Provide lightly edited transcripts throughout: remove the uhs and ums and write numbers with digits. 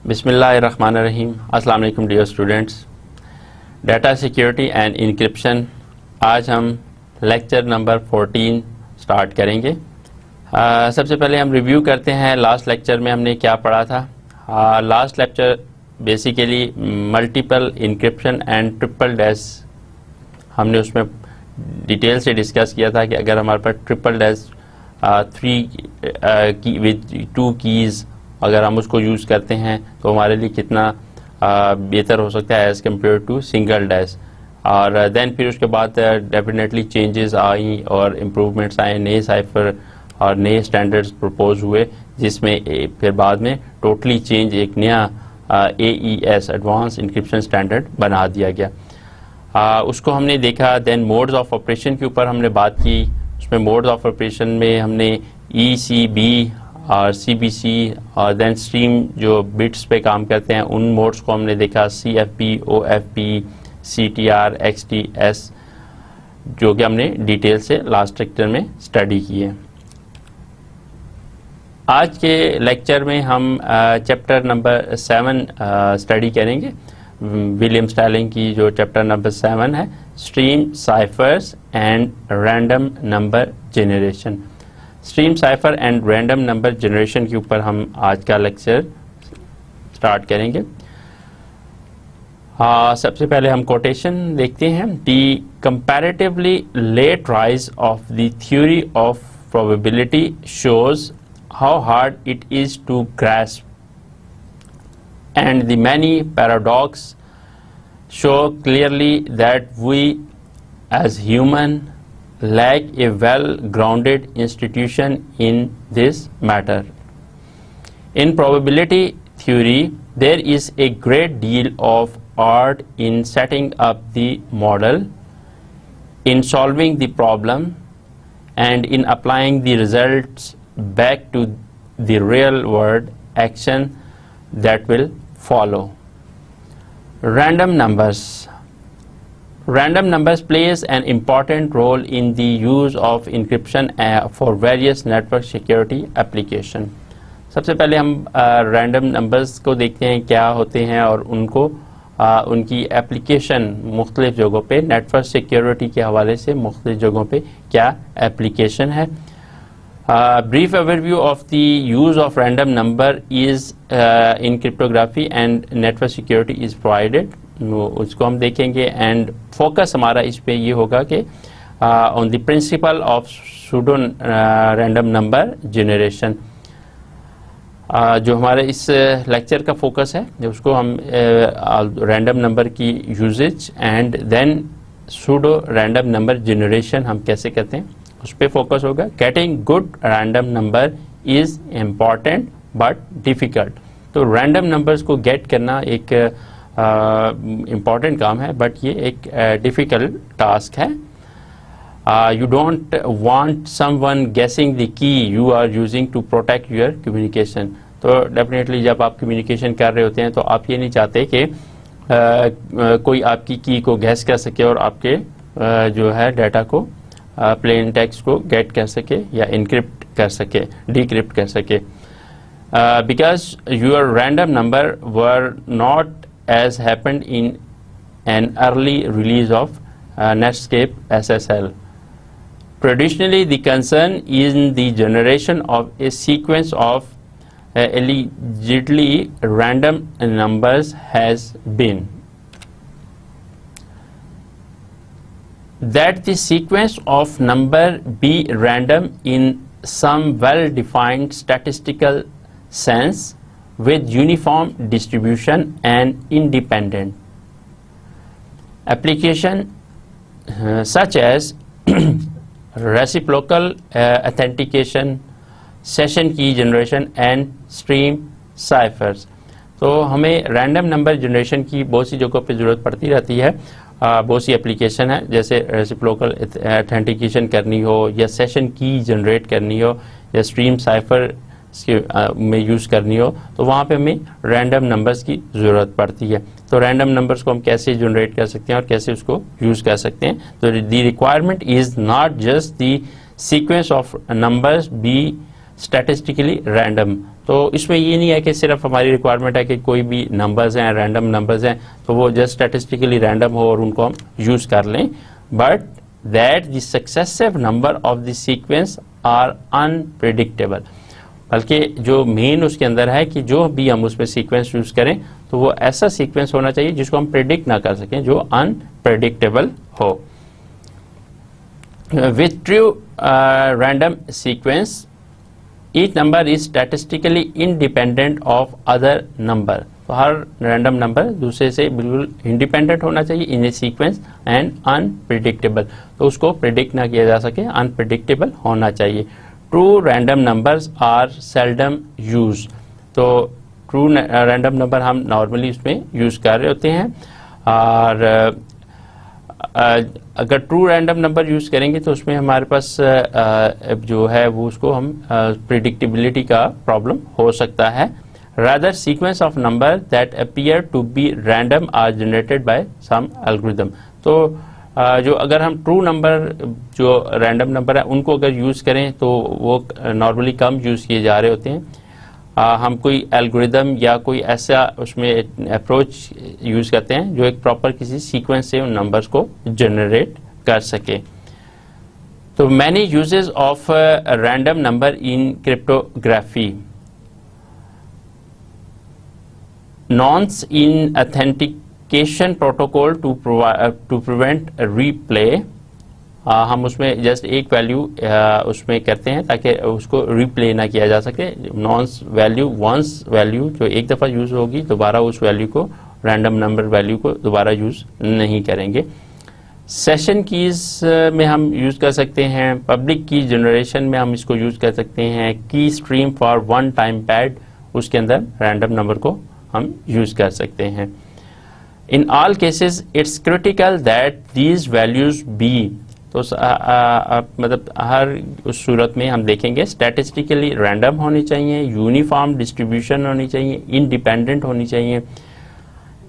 बिस्मिल्लाहिर्रहमानिर्रहीम। अस्सलाम वालेकुम dear students. Data security and encryption, आज हम लेक्चर नंबर 14 स्टार्ट करेंगे। सबसे पहले हम रिव्यू करते हैं लास्ट लेक्चर में हमने क्या पढ़ा था। Last lecture basically multiple encryption and triple dash हमने उसमें डिटेल से डिस्कस किया था कि अगर हमारे पास ट्रिपल डैश 3 विद 2 कीज़ अगर हम उसको यूज़ करते हैं तो हमारे लिए कितना बेहतर हो सकता है as compare to single dash. और देन फिर उसके बाद डेफिनेटली चेंजेस आई और इम्प्रूवमेंट्स आए, नए साइफर और नए स्टैंडर्ड्स प्रपोज हुए, जिसमें फिर बाद में टोटली चेंज एक नया AES एडवांस इंक्रिप्शन स्टैंडर्ड बना दिया गया। उसको हमने देखा। देन मोड्स ऑफ ऑपरेशन के ऊपर हमने बात की। उसमें मोड्स ऑफ ऑपरेशन में हमने ECB और CBC और देन स्ट्रीम जो बिट्स पे काम करते हैं उन मोड्स को हमने देखा, CFP, OFP, CTR, XTS, जो कि हमने डिटेल से लास्ट लेक्चर में स्टडी किए। आज के लेक्चर में हम चैप्टर नंबर 7 स्टडी करेंगे। विलियम स्टाइलिंग की जो चैप्टर नंबर 7 है, stream cyphers and random number generation. Stream cipher and random number generation के ऊपर हम आज का लेक्चर स्टार्ट करेंगे। सबसे पहले हम कोटेशन देखते हैं। The comparatively late rise of the theory of probability shows how hard it is to grasp and the many paradox show clearly that we as human lack a well-grounded institution in this matter. In probability theory, there is a great deal of art in setting up the model, in solving the problem, and in applying the results back to the real world action that will follow. Random numbers. Random numbers plays an important role in the use of encryption for various network security application. सबसे पहले हम random numbers को देखते हैं क्या होते हैं और उनको उनकी एप्लीकेशन मुख्तलिफ जगहों पे, नेटवर्क सिक्योरिटी के हवाले से मुख्तलिफ जगहों पे क्या एप्लीकेशन है। Brief overview of the use of random number is in cryptography and network security is provided. उसको हम देखेंगे एंड फोकस हमारा इस पे ये होगा कि on the principle of pseudo random number generation। जो हमारे इस लेक्चर का फोकस है उसको हम रैंडम नंबर की usages and then pseudo random number generation हम कैसे करते हैं उस पर फोकस होगा। Getting good random number is important but difficult. तो रैंडम नंबर्स को गेट करना एक इम्पॉर्टेंट काम है, बट ये एक डिफ़िकल्ट टास्क है। You don't want someone guessing the key you are using to protect your communication. तो डेफिनेटली जब आप कम्युनिकेशन कर रहे होते हैं तो आप ये नहीं चाहते कि कोई आपकी की को गैस कर सके और आपके जो है डाटा को प्लेन टेक्स्ट को गेट कर सके या इनक्रिप्ट कर सके, डिक्रिप्ट कर सके। Because your random number were not as happened in an early release of Netscape SSL. Traditionally, the concern in the generation of a sequence of allegedly random numbers has been that the sequence of number be random in some well-defined statistical sense with uniform distribution and independent application such as reciprocal authentication, session key generation and stream ciphers. तो हमें random number generation की बहुत सी जगहों पे ज़रूरत पड़ती रहती है। बहुत सी एप्लीकेशन है, जैसे रेसिप्रोकल ऑथेंटिकेशन करनी हो या सेशन की जनरेट करनी हो या स्ट्रीम साइफर में यूज़ करनी हो, तो वहाँ पे हमें रैंडम नंबर्स की ज़रूरत पड़ती है। तो रैंडम नंबर्स को हम कैसे जनरेट कर सकते हैं और कैसे उसको यूज़ कर सकते हैं। तो the requirement is not just the sequence of numbers be statistically random. तो इसमें ये नहीं है कि सिर्फ हमारी रिक्वायरमेंट है कि कोई भी नंबर्स हैं, रैंडम नंबर्स हैं, तो वो जस्ट स्टैटिस्टिकली रैंडम हो और उनको हम यूज़ कर लें, but that the successive number of the sequence are unpredictable. बल्कि जो मेन उसके अंदर है कि जो भी हम उसमें सीक्वेंस यूज़ करें तो वो ऐसा सीक्वेंस होना चाहिए जिसको हम प्रिडिक्ट ना कर सकें, जो अनप्रिडिक्टेबल हो। With true random sequence each number is statistically independent of other number। तो हर रैंडम नंबर दूसरे से बिल्कुल इंडिपेंडेंट होना चाहिए इन ए सीक्वेंस एंड अनप्रिडिक्टेबल, तो उसको प्रिडिक्ट ना किया जा सके, अनप्रिडिक्टेबल होना चाहिए। True random numbers are seldom use. तो ट्रू रैंडम नंबर हम नॉर्मली उसमें यूज कर रहे होते हैं, और अगर ट्रू रैंडम नंबर यूज़ करेंगे तो उसमें हमारे पास जो है वो उसको हम प्रिडिक्टेबिलिटी का प्रॉब्लम हो सकता है। Rather sequence of number that appear to be random are generated by some algorithm. तो जो अगर हम ट्रू नंबर जो रैंडम नंबर है उनको अगर यूज़ करें तो वो नॉर्मली कम यूज़ किए जा रहे होते हैं। हम कोई एल्गोरिदम या कोई ऐसा उसमें अप्रोच यूज़ करते हैं जो एक प्रॉपर किसी सीक्वेंस से उन नंबर्स को जनरेट कर सके। तो many uses of random number in cryptography. Nonce in authentication protocol to prevent replay. हम उसमें जस्ट एक वैल्यू उसमें करते हैं ताकि उसको रिप्ले ना किया जा सके। नॉन्स वैल्यू वंस वैल्यू जो एक दफ़ा यूज़ होगी दोबारा उस वैल्यू को, रैंडम नंबर वैल्यू को दोबारा यूज़ नहीं करेंगे। सेशन कीज़ में हम यूज़ कर सकते हैं। पब्लिक की जनरेशन में हम इसको यूज़ कर सकते हैं। की stream for one time pad, उसके अंदर रैंडम नंबर को हम यूज़ कर सकते हैं। In all cases it's critical that these values be. तो मतलब हर उस सूरत में हम देखेंगे स्टैटिस्टिकली रैंडम होनी चाहिए, यूनिफॉर्म डिस्ट्रीब्यूशन होनी चाहिए, इंडिपेंडेंट होनी चाहिए,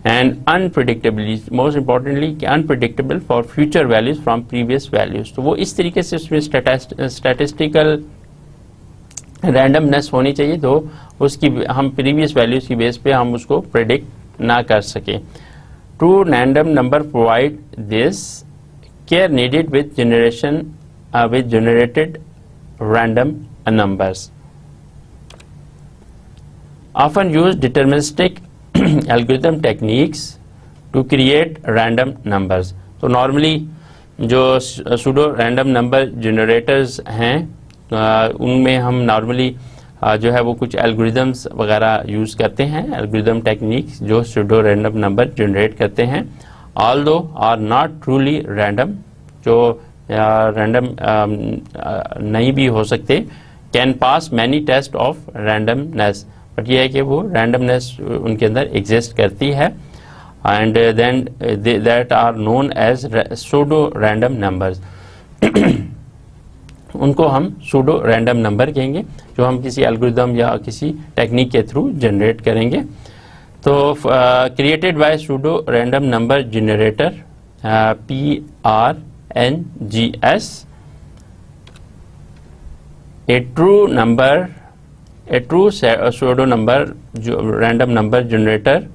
and unpredictably, most importantly unpredictable for future values from previous values. तो वो इस तरीके से उसमें स्टैटिस्टिकल रैंडमनेस होनी चाहिए तो उसकी हम प्रीवियस वैल्यूज की बेस पे हम उसको प्रिडिक्ट ना कर सके। True random number provide this care needed with generated random numbers. Often use deterministic algorithm techniques to create random numbers. तो नॉर्मली जो सूडो रैंडम नंबर जनरेटर्स हैं उनमें हम नॉर्मली जो है वो कुछ एल्गोरिदम्स वगैरह यूज़ करते हैं, एल्गोरिदम टेक्निक्स जो सूडो रैंडम नंबर जनरेट करते हैं। although are not truly random, जो रैंडम नहीं भी हो सकते, can pass many tests of randomness, but ये है कि वो रैंडमनेस उनके अंदर एग्जिस्ट करती है, and then that are known as pseudo random numbers। उनको हम सूडो रैंडम नंबर कहेंगे जो हम किसी एल्गोरिदम या किसी टेक्निक के थ्रू जनरेट करेंगे। तो created by pseudo random number generator PRNGS, A true pseudo number random number generator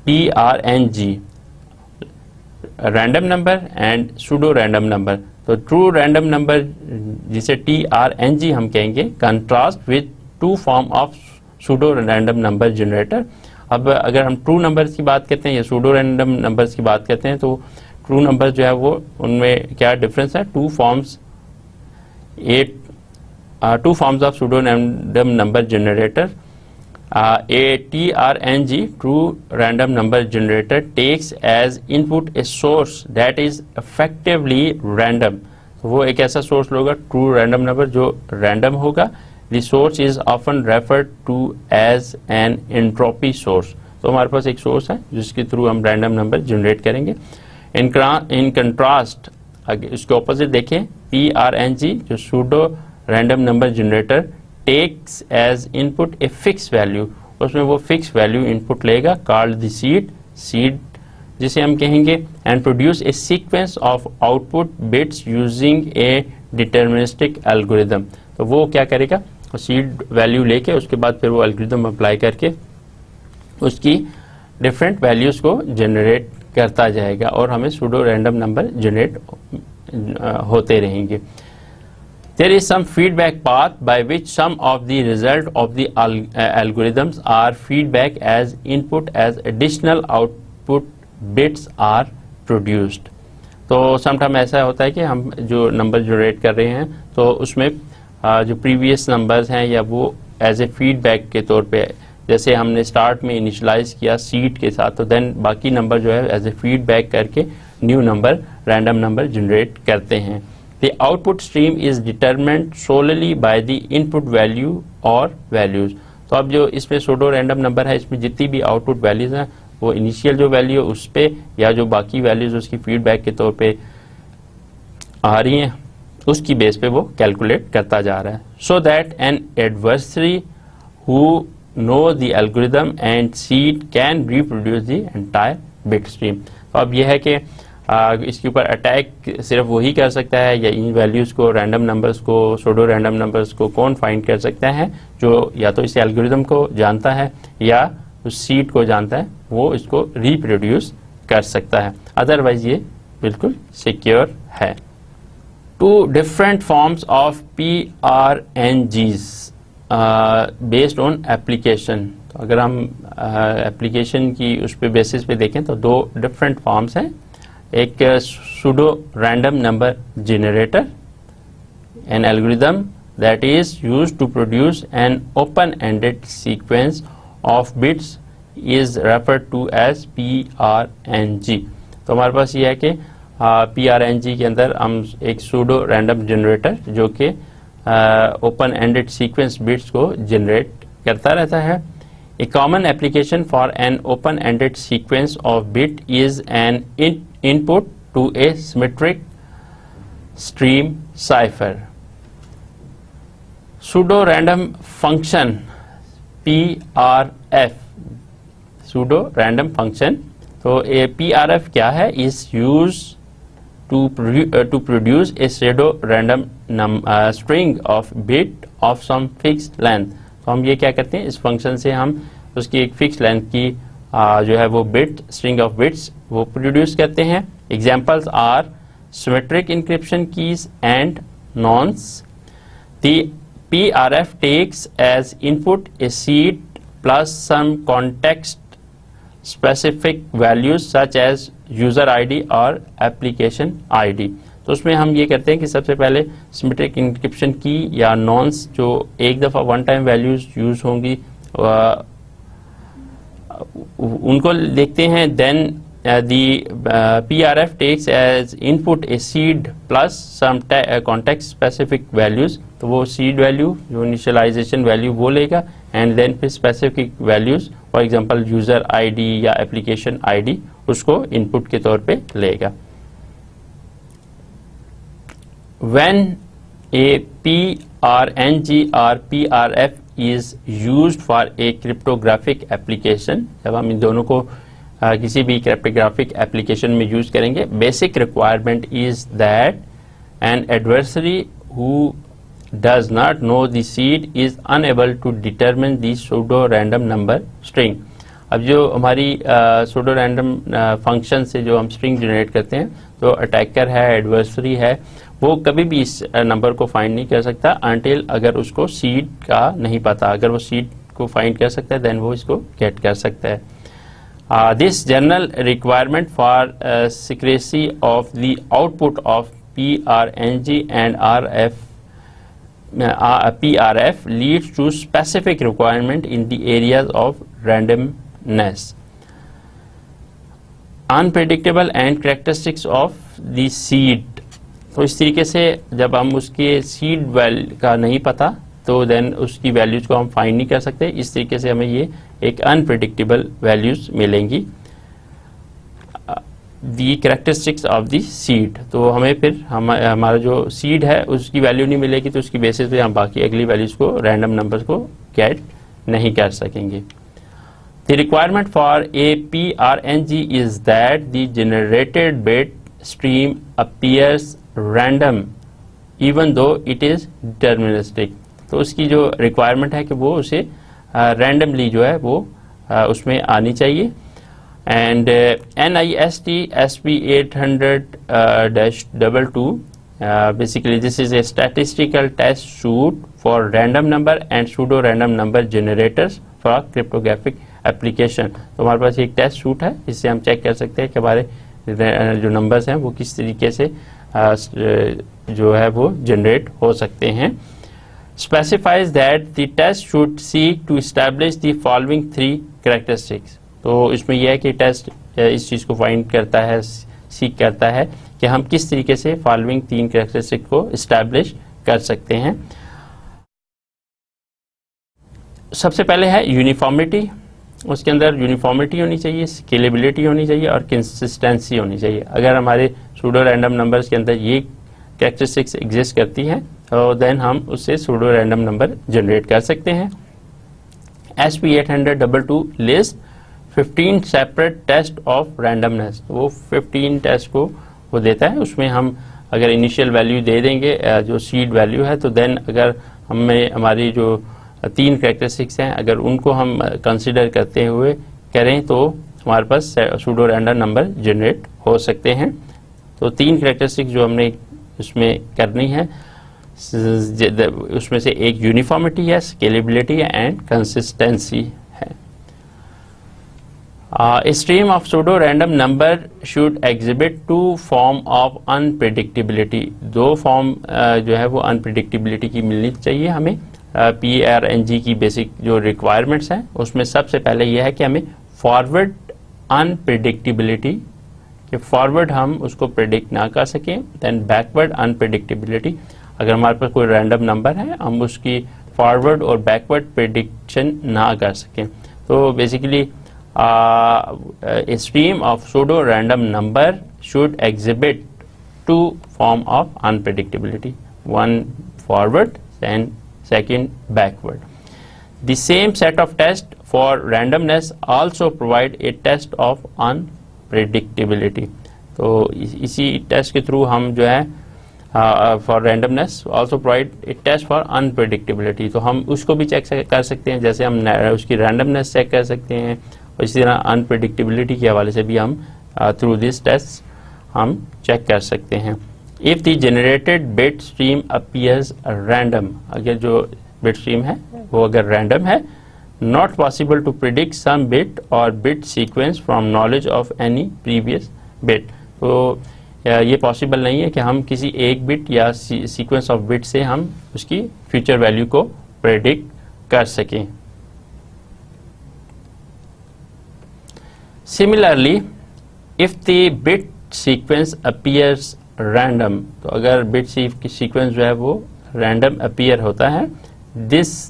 PRNG, random number and pseudo random number. तो ट्रू रैंडम नंबर जिसे TRNG हम कहेंगे, contrast with two form of pseudo random number generator. अब अगर हम true numbers की बात करते हैं या सूडो रैंडम नंबर्स की बात करते हैं तो ट्रू नंबर जो है वो उनमें क्या डिफरेंस है? Two forms of pseudo random number generator. A TRNG, true random number generator, takes as input a source that is effectively random। तो वो एक ऐसा सोर्स होगा ट्रू रैंडम नंबर जो रैंडम होगा। The source is often referred to as an entropy source। तो हमारे पास एक सोर्स है जिसके थ्रू हम रैंडम नंबर जनरेट करेंगे। इन कंट्रास्ट इसके ऑपोजिट देखें, PRNG जो pseudo random number generator takes as input a fix value, उसमें वो फिक्स वैल्यू इनपुट लेगा, कॉल्ड द सीड जिसे हम कहेंगे, and produce a sequence of output bits using a deterministic algorithm. तो वो क्या करेगा, सीड वैल्यू लेके उसके बाद फिर वो एल्गोरिथम अप्लाई करके उसकी डिफरेंट वैल्यूज़ को जनरेट करता जाएगा और हमें सूडो रैंडम नंबर जनरेट होते रहेंगे. There is some feedback path by which some of the result of the algorithms are feedback as input as additional output bits are produced. तो sometime ऐसा होता है कि हम जो नंबर जनरेट कर रहे हैं तो उसमें जो प्रीवियस नंबर्स हैं या वो एज ए फीडबैक के तौर पे, जैसे हमने स्टार्ट में इनिशलाइज किया सीड के साथ, तो देन बाकी नंबर जो है एज ए फीडबैक करके new number random number generate करते हैं. The output stream is determined solely by the input value or values. तो अब जो इसमें सूडो रैंडम नंबर है, इसमें जितनी भी आउटपुट वैल्यूज हैं वो इनिशियल जो वैल्यू है उस पे या जो बाकी वैल्यूज उसकी फीडबैक के तौर पे आ रही हैं उसकी बेस पे वो कैलकुलेट करता जा रहा है. So that an adversary who know the algorithm and seed can reproduce the entire bit stream. तो अब यह है कि इसके ऊपर अटैक सिर्फ वही कर सकता है या इन वैल्यूज़ को, रैंडम नंबर्स को, सूडो रैंडम नंबर्स को कौन फाइंड कर सकता है, जो या तो इस एल्गोरिथम को जानता है या उस सीड को जानता है, वो इसको रिप्रोड्यूस कर सकता है. अदरवाइज ये बिल्कुल सिक्योर है. Two different forms of PRNGs based on application. तो अगर हम एप्लीकेशन की उस पे बेसिस पे देखें तो दो डिफरेंट फॉर्म्स हैं. एक pseudo random number generator, an algorithm that is used to produce an open-ended sequence of bits is referred to as PRNG. तो हमारे पास ये है कि PRNG के अंदर हम एक सूडो रैंडम जनरेटर जो कि ओपन एंडेड सीक्वेंस बिट्स को जनरेट करता रहता है. A common application for an open-ended sequence of bit is an input to a symmetric stream cipher. Pseudo-random function PRF. Pseudo-random function. तो a PRF क्या है? Is used to produce a pseudo-random string of bit of some fixed length. तो हम ये क्या करते हैं, इस फंक्शन से हम उसकी एक फिक्स लेंथ की जो है वो बिट, स्ट्रिंग ऑफ बिट्स वो प्रोड्यूस करते हैं. Examples are symmetric encryption keys and nonce. The PRF takes as input a seed plus some context specific values such as user ID और एप्लीकेशन आईडी. तो उसमें हम ये करते हैं कि सबसे पहले सिमेट्रिक इंक्रिप्शन की या नॉन्स जो एक दफ़ा वन टाइम वैल्यूज यूज होंगी उनको देखते हैं. Then the PRF takes as input a seed plus some context specific values. तो वो सीड वैल्यू जो इनिशियलाइजेशन वैल्यू वो लेगा एंड देन फिर specific values, for example user ID या एप्लीकेशन आईडी, उसको इनपुट के तौर पे लेगा. When a PRNG or PRF is used for a cryptographic application, जब हम इन दोनों को किसी भी cryptographic application में यूज करेंगे, basic requirement is that an adversary who does not know the seed is unable to determine the pseudo random number string. अब जो हमारी सूडो रैंडम फंक्शन से जो हम स्ट्रिंग जनरेट करते हैं, तो अटैकर है, एडवर्सरी है, वो कभी भी इस नंबर को फाइंड नहीं कर सकता अनटिल अगर उसको सीड का नहीं पता. अगर वो सीड को फाइंड कर सकता है देन वो इसको गेट कर सकता है. This general requirement for secrecy of the output of PRNG and PRF leads to specific requirement in the areas of randomness, unpredictable and characteristics of the seed. तो इस तरीके से जब हम उसके सीड वैल्यू का नहीं पता तो देन उसकी वैल्यूज को हम फाइंड नहीं कर सकते. इस तरीके से हमें ये एक अनप्रेडिक्टेबल वैल्यूज मिलेंगी. दी कैरेक्टरिस्टिक्स ऑफ द सीड, तो हमें फिर हमारा जो सीड है उसकी वैल्यू नहीं मिलेगी, तो उसकी बेसिस पे हम बाकी अगली वैल्यूज को, रैंडम नंबर्स को गेट नहीं कर सकेंगे. The requirement for a PRNG is that the generated bit stream appears random even though it is deterministic. तो उसकी जो रिक्वायरमेंट है कि वो उसे रैंडमली जो है वो उसमें आनी चाहिए। And NIST SP800-22 basically this is a statistical test suite for random number and pseudo random number generators for cryptographic application। तो हमारे पास एक टेस्ट सूट है जिससे हम चेक कर सकते हैं कि हमारे जो नंबर्स हैं वो किस तरीके से जो है वो जनरेट हो सकते हैं। specifies that the test should seek to establish the following 3 characteristics। तो इसमें यह है कि टेस्ट इस चीज़ को फाइंड करता है, सीख करता है कि हम किस तरीके से फॉलोइंग 3 कैरेक्टरिस्टिक को इस्टेब्लिश कर सकते हैं। सबसे पहले है यूनिफॉर्मिटी, उसके अंदर यूनिफॉर्मिटी होनी चाहिए, स्केलेबिलिटी होनी चाहिए और कंसिस्टेंसी होनी चाहिए। अगर हमारे सूडो रैंडम नंबर्स के अंदर ये कैरेक्टरिस्टिक्स एग्जिस्ट करती हैं तो देन हम उससे सूडो रैंडम नंबर जनरेट कर सकते हैं। SP800-22 list 15 separate test of randomness, वो 15 टेस्ट को वो देता है। उसमें हम अगर इनिशियल वैल्यू दे देंगे जो सीड वैल्यू है, तो देन अगर हमें हमारी जो 3 कैरेक्टरिस्टिक्स हैं अगर उनको हम कंसिडर करते हुए करें तो हमारे पास सूडो रैंडम नंबर जनरेट हो सकते हैं। तो 3 कैरेक्टरिस्टिक्स जो हमने उसमें करनी है, उसमें से एक यूनिफॉर्मिटी है, स्केलेबिलिटी है एंड कंसिस्टेंसी है। A stream of pseudo random number should exhibit 2 form of unpredictability। 2 form जो है वो अनप्रिडिक्टेबिलिटी की मिलनी चाहिए हमें। PRNG की बेसिक जो रिक्वायरमेंट्स हैं उसमें सबसे पहले यह है कि हमें फॉरवर्ड अनप्रिडिक्टेबिलिटी, कि फॉरवर्ड हम उसको प्रिडिक्ट ना कर सकें, देन बैकवर्ड अनप्रिडिक्टेबिलिटी। अगर हमारे पास कोई रैंडम नंबर है हम उसकी फॉरवर्ड और बैकवर्ड प्रिडिक्शन ना कर सकें। तो basically a stream of pseudo random number should exhibit 2 form of unpredictability, one forward and second backward. The same set of tests for randomness also provide a test of unpredictability। तो इसी test के through हम जो है for randomness also provide a test for unpredictability। तो हम उसको भी चेक कर सकते हैं, जैसे हम उसकी रैंडमनेस चेक कर सकते हैं और इसी तरह अनप्रिडिक्टेबिलिटी के हवाले से भी हम थ्रू दिस टेस्ट हम चेक कर सकते हैं। If the generated bit stream appears random, अगर जो बिट स्ट्रीम है वो अगर रैंडम है, not possible to predict some bit और bit sequence from knowledge of any previous bit. तो ये पॉसिबल नहीं है कि हम किसी एक बिट या सीक्वेंस ऑफ बिट से हम उसकी फ्यूचर वैल्यू को प्रेडिक्ट कर सकें। Similarly, if the bit sequence appears random, तो अगर bit sequence जो है वो random appear होता है,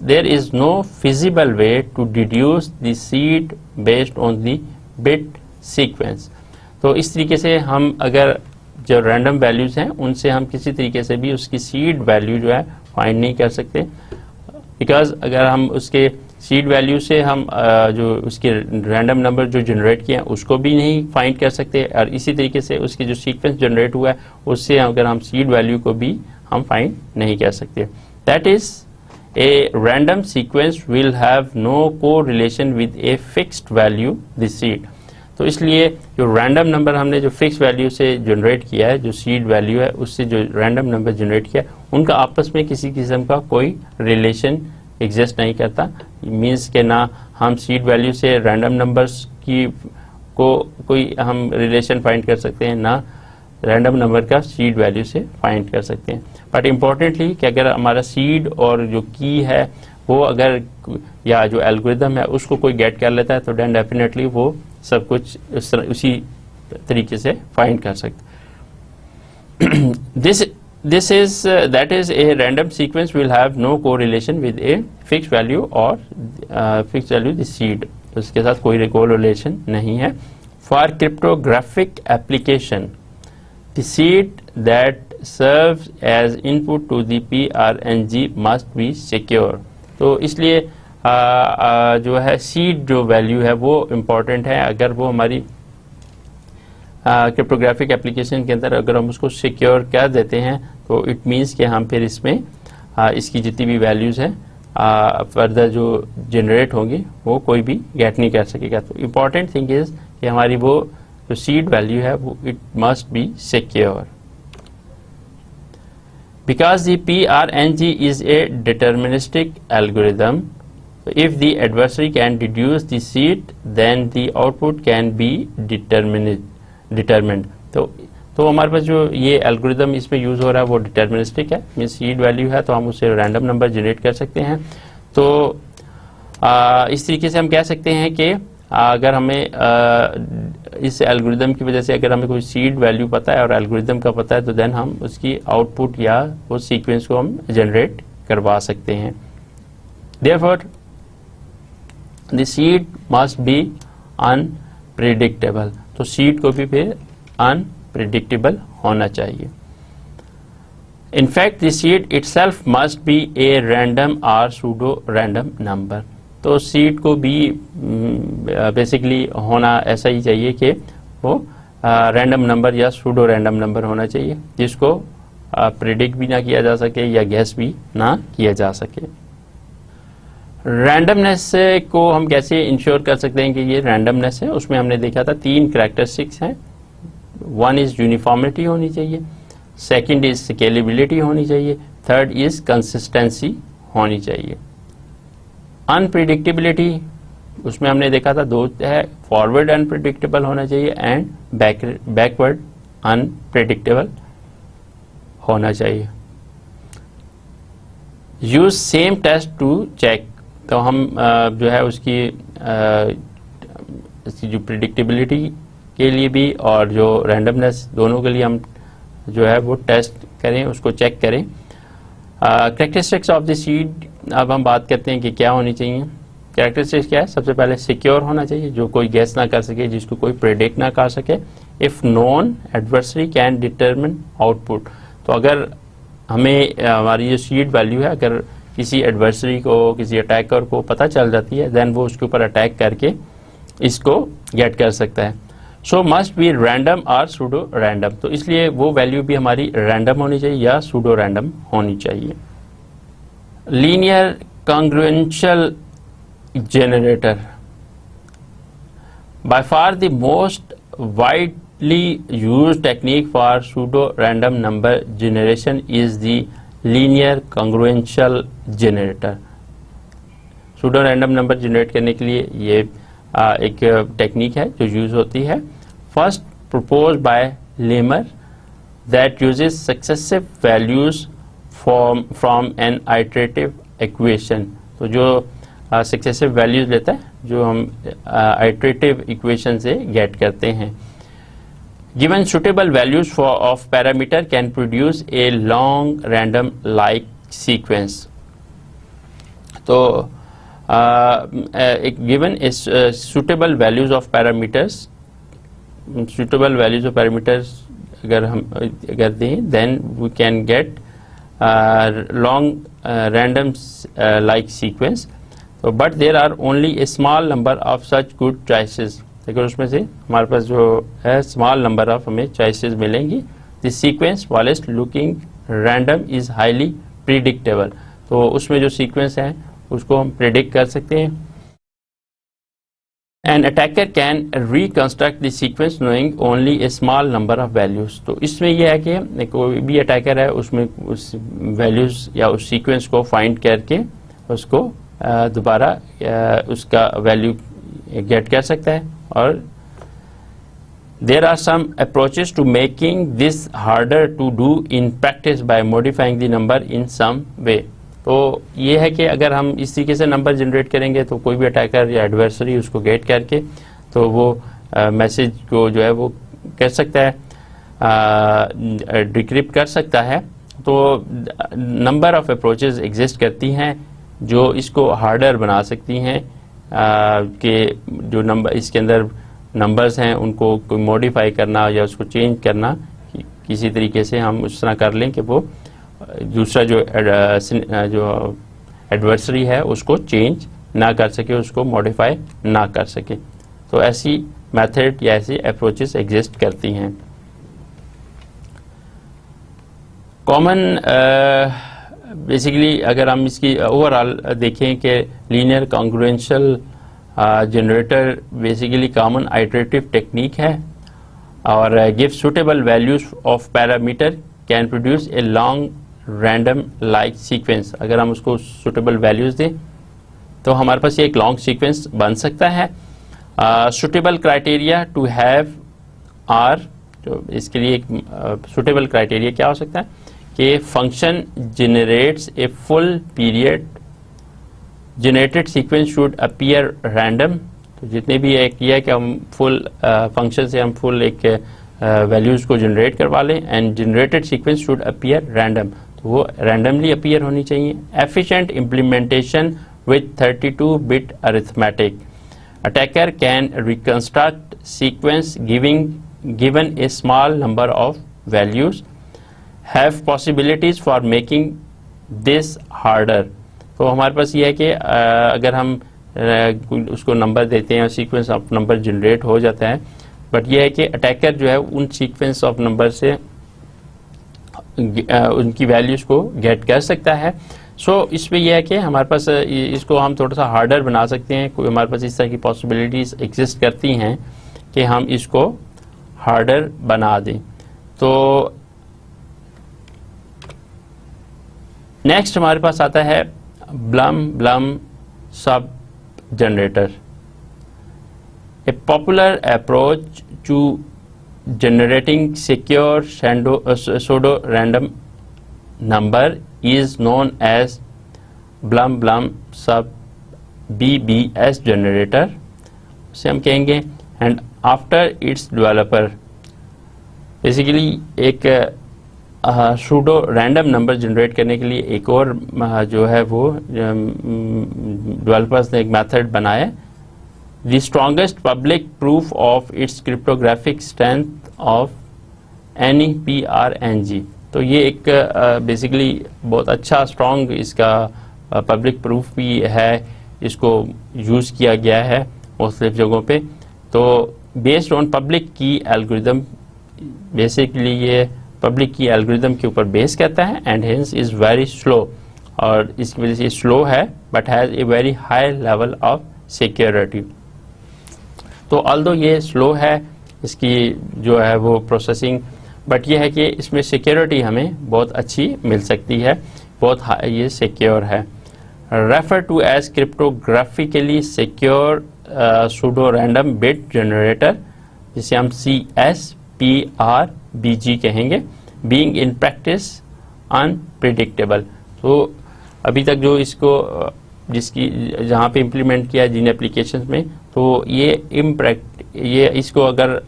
there is no feasible way to deduce the seed based on the bit sequence। तो इस तरीके से हम अगर जो random values हैं उनसे हम किसी तरीके से भी उसकी seed value जो है find नहीं कर सकते, because अगर हम उसके सीड वैल्यू से हम जो उसके रैंडम नंबर जो जनरेट किए हैं उसको भी नहीं फाइंड कर सकते, और इसी तरीके से उसकी जो सीक्वेंस जनरेट हुआ है उससे अगर हम सीड वैल्यू को भी हम फाइंड नहीं कर सकते। That is a random sequence will have no correlation with a fixed value the seed. तो इसलिए जो रैंडम नंबर हमने जो फिक्स वैल्यू से जनरेट किया है, जो सीड वैल्यू है उससे जो रैंडम नंबर जनरेट किया है, उनका आपस में किसी किस्म का कोई रिलेशन एग्जिस्ट नहीं करता। मीन्स के ना हम सीड वैल्यू से रैंडम नंबर्स की को कोई हम रिलेशन फाइंड कर सकते हैं, ना रैंडम नंबर का सीड वैल्यू से फाइंड कर सकते हैं। बट इम्पोर्टेंटली कि अगर हमारा सीड और जो की है वो अगर या जो एल्गोरिदम है उसको कोई गेट कर लेता है तो देन डेफिनेटली वो सब कुछ उसी तरीके से फाइंड कर सकते। That is a random sequence will have no correlation with a fixed value or fixed value the seed, उसके साथ कोई correlation नहीं है। For cryptographic application, the seed that serves as input to the PRNG must be secure। तो इसलिए जो है seed जो वैल्यू है वो इम्पोर्टेंट है। अगर वो हमारी क्रिप्टोग्राफिक एप्लीकेशन के अंदर अगर हम उसको सिक्योर कर देते हैं तो इट मीन्स कि हम फिर इसमें इसकी जितनी भी वैल्यूज़ हैं फर्दर जो जनरेट होंगी वो कोई भी गेट नहीं कर सकेगा। तो इम्पॉर्टेंट थिंग इज़ कि हमारी वो जो सीड वैल्यू है वो it must be secure. Because the PRNG is a deterministic algorithm, if the adversary can deduce the seed, then the output can be determined. तो हमारे पास जो ये एल्गोरिदम इसमें यूज़ हो रहा है वो डिटर्मिनिस्टिक है, मीन सीड वैल्यू है तो हम उससे रैंडम नंबर जनरेट कर सकते हैं। तो इस तरीके से हम कह सकते हैं कि अगर हमें इस एल्गोरिदम की वजह से अगर हमें कोई सीड वैल्यू पता है और एल्गोरिदम का पता है तो देन हम उसकी आउटपुट या वो सीक्वेंस को हम जनरेट करवा सकते हैं। Therefore the seed must be unpredictable, तो सीड को भी फिर अनप्रेडिक्टेबल होना चाहिए। In fact, the seed itself must be a random or pseudo random number. तो सीड को भी बेसिकली होना ऐसा ही चाहिए कि वो रैंडम नंबर या सूडो रैंडम नंबर होना चाहिए जिसको प्रिडिक्ट भी ना किया जा सके या गैस भी ना किया जा सके। रैंडमनेस को हम कैसे इंश्योर कर सकते हैं कि ये रैंडमनेस है, उसमें हमने देखा था 3 करैक्टरिस्टिक्स हैं। 1 इज यूनिफॉर्मिटी होनी चाहिए, सेकंड इज स्केलेबिलिटी होनी चाहिए, थर्ड इज कंसिस्टेंसी होनी चाहिए। अनप्रिडिक्टेबिलिटी उसमें हमने देखा था 2 है, फॉरवर्ड अनप्रिडिक्टेबल होना चाहिए एंड बैकवर्ड अनप्रिडिक्टेबल होना चाहिए। Use same test to check, तो हम जो है उसकी जो प्रिडिक्टेबिलिटी के लिए भी और जो रैंडमनेस दोनों के लिए हम जो है वो टेस्ट करें, उसको चेक करें। कैरेक्टरिस्टिक्स ऑफ द सीड अब हम बात करते हैं कि क्या होनी चाहिए। कैरेक्टरिस्टिक्स क्या है? सबसे पहले सिक्योर होना चाहिए, जो कोई गेस ना कर सके, जिसको कोई प्रेडिक्ट ना कर सके। If non adversary can determine output, तो अगर हमें हमारी जो सीड वैल्यू है अगर किसी एडवर्सरी को, किसी अटैकर को पता चल जाती है देन वो उसके ऊपर अटैक करके इसको गेट कर सकता है। सो मस्ट बी रैंडम और सूडो रैंडम, तो इसलिए वो वैल्यू भी हमारी रैंडम होनी चाहिए या सूडो रैंडम होनी चाहिए। Linear congruential generator, by far the most widely used technique for pseudo random number generation is the linear congruential generator. Pseudo random number generate करने के लिए ये एक टेक्निक है जो यूज होती है। First propose by Lehmer that uses successive values from an iterative equation, तो जो सक्सेसिव वैल्यूज लेता है जो हम आइटरेटिव इक्वेशन से गेट करते हैं। Given suitable values of parameter can produce a long random like sequence, तो given is suitable values of parameters, suitable values of parameters अगर दें then we can get long random like sequence, so but there are only a small number of such good choices, अगर उसमें से हमारे पास जो है small number of हमें choices मिलेंगी। the sequence while looking random is highly predictable, तो उसमें जो sequence है उसको हम प्रेडिक्ट कर सकते हैं। An attacker can reconstruct the sequence knowing only A small number of values, तो इसमें यह है कि कोई भी अटैकर है उसमें उस वैल्यूज या उस सीक्वेंस को फाइंड करके उसको दोबारा उसका वैल्यू गेट कर सकता है। और there are some approaches to making this harder to do in practice by modifying the number in some way, तो ये है कि अगर हम इस तरीके से नंबर जनरेट करेंगे तो कोई भी अटैकर या एडवर्सरी उसको गेट करके तो वो मैसेज को जो है वो कर सकता है, डिक्रिप्ट कर सकता है। तो नंबर ऑफ अप्रोचेस एग्जिस्ट करती हैं जो इसको हार्डर बना सकती हैं कि जो नंबर इसके अंदर नंबर्स हैं उनको कोई मॉडिफाई करना या उसको चेंज करना किसी तरीके से हम उस तरह कर लें कि वो दूसरा जो एडवर्सरी है उसको चेंज ना कर सके, उसको मॉडिफाई ना कर सके। तो ऐसी मेथड या ऐसी अप्रोचेस एग्जिस्ट करती हैं। कॉमन बेसिकली अगर हम इसकी ओवरऑल देखें कि linear congruential generator basically common iterative technique है और give suitable values of parameter can produce a long random like sequence. अगर हम उसको सुटेबल वैल्यूज दें तो हमारे पास ये एक लॉन्ग सीक्वेंस बन सकता है। Suitable criteria to have are, तो इसके लिए एक सुटेबल क्राइटेरिया क्या हो सकता है कि function generates a full period generated sequence should appear random. तो जितने भी एक किया कि हम फुल फंक्शन से हम फुल एक वैल्यूज़ को जनरेट करवा लें and generated sequence should appear random, तो वो रैंडमली अपीयर होनी चाहिए। Efficient implementation with 32 bit arithmetic, attacker can reconstruct sequence given a small number of values, have possibilities for making this harder। तो हमारे पास ये है कि अगर हम उसको नंबर देते हैं और सीक्वेंस ऑफ नंबर जनरेट हो जाता है, बट ये है कि अटैकर जो है उन सीक्वेंस ऑफ नंबर से उनकी वैल्यूज़ को गेट कर सकता है। सो इसमें यह है कि हमारे पास इसको हम थोड़ा सा हार्डर बना सकते हैं। कोई हमारे पास इस तरह की पॉसिबिलिटीज़ एग्जिस्ट करती हैं कि हम इसको हार्डर बना दें। तो नेक्स्ट हमारे पास आता है Blum Shub generator, a popular approach to generating secure pseudo random number is known as Blum Shub BBS generator उसे हम कहेंगे। And after its developer basically एक सूडो रैंडम नंबर जनरेट करने के लिए एक और जो है वो डेवलपर्स ने एक मेथड बनाया, the strongest public proof of its cryptographic strength of NEPRNG। तो ये एक बेसिकली बहुत अच्छा स्ट्रॉन्ग इसका पब्लिक प्रूफ भी है, इसको यूज़ किया गया है मुख्तलिफ जगहों पे। तो बेस्ड ऑन पब्लिक की एल्गोरिदम, बेसिकली ये पब्लिक की एल्गोरिदम के ऊपर बेस करता है and hence is very slow, और इसकी वजह से स्लो है but has a very high level of security. तो ऑल्दो ये स्लो है इसकी जो है वो प्रोसेसिंग, बट ये है कि इसमें सिक्योरिटी हमें बहुत अच्छी मिल सकती है, बहुत ये सिक्योर है। Refer to as cryptographically secure pseudo random bit generator, जिसे हम CSPRBG कहेंगे, बीइंग इन प्रैक्टिस अनप्रिडिक्टेबल। तो अभी तक जो इसको जिसकी जहाँ पे इम्प्लीमेंट किया जिन एप्लीकेशंस में, तो ये इसको अगर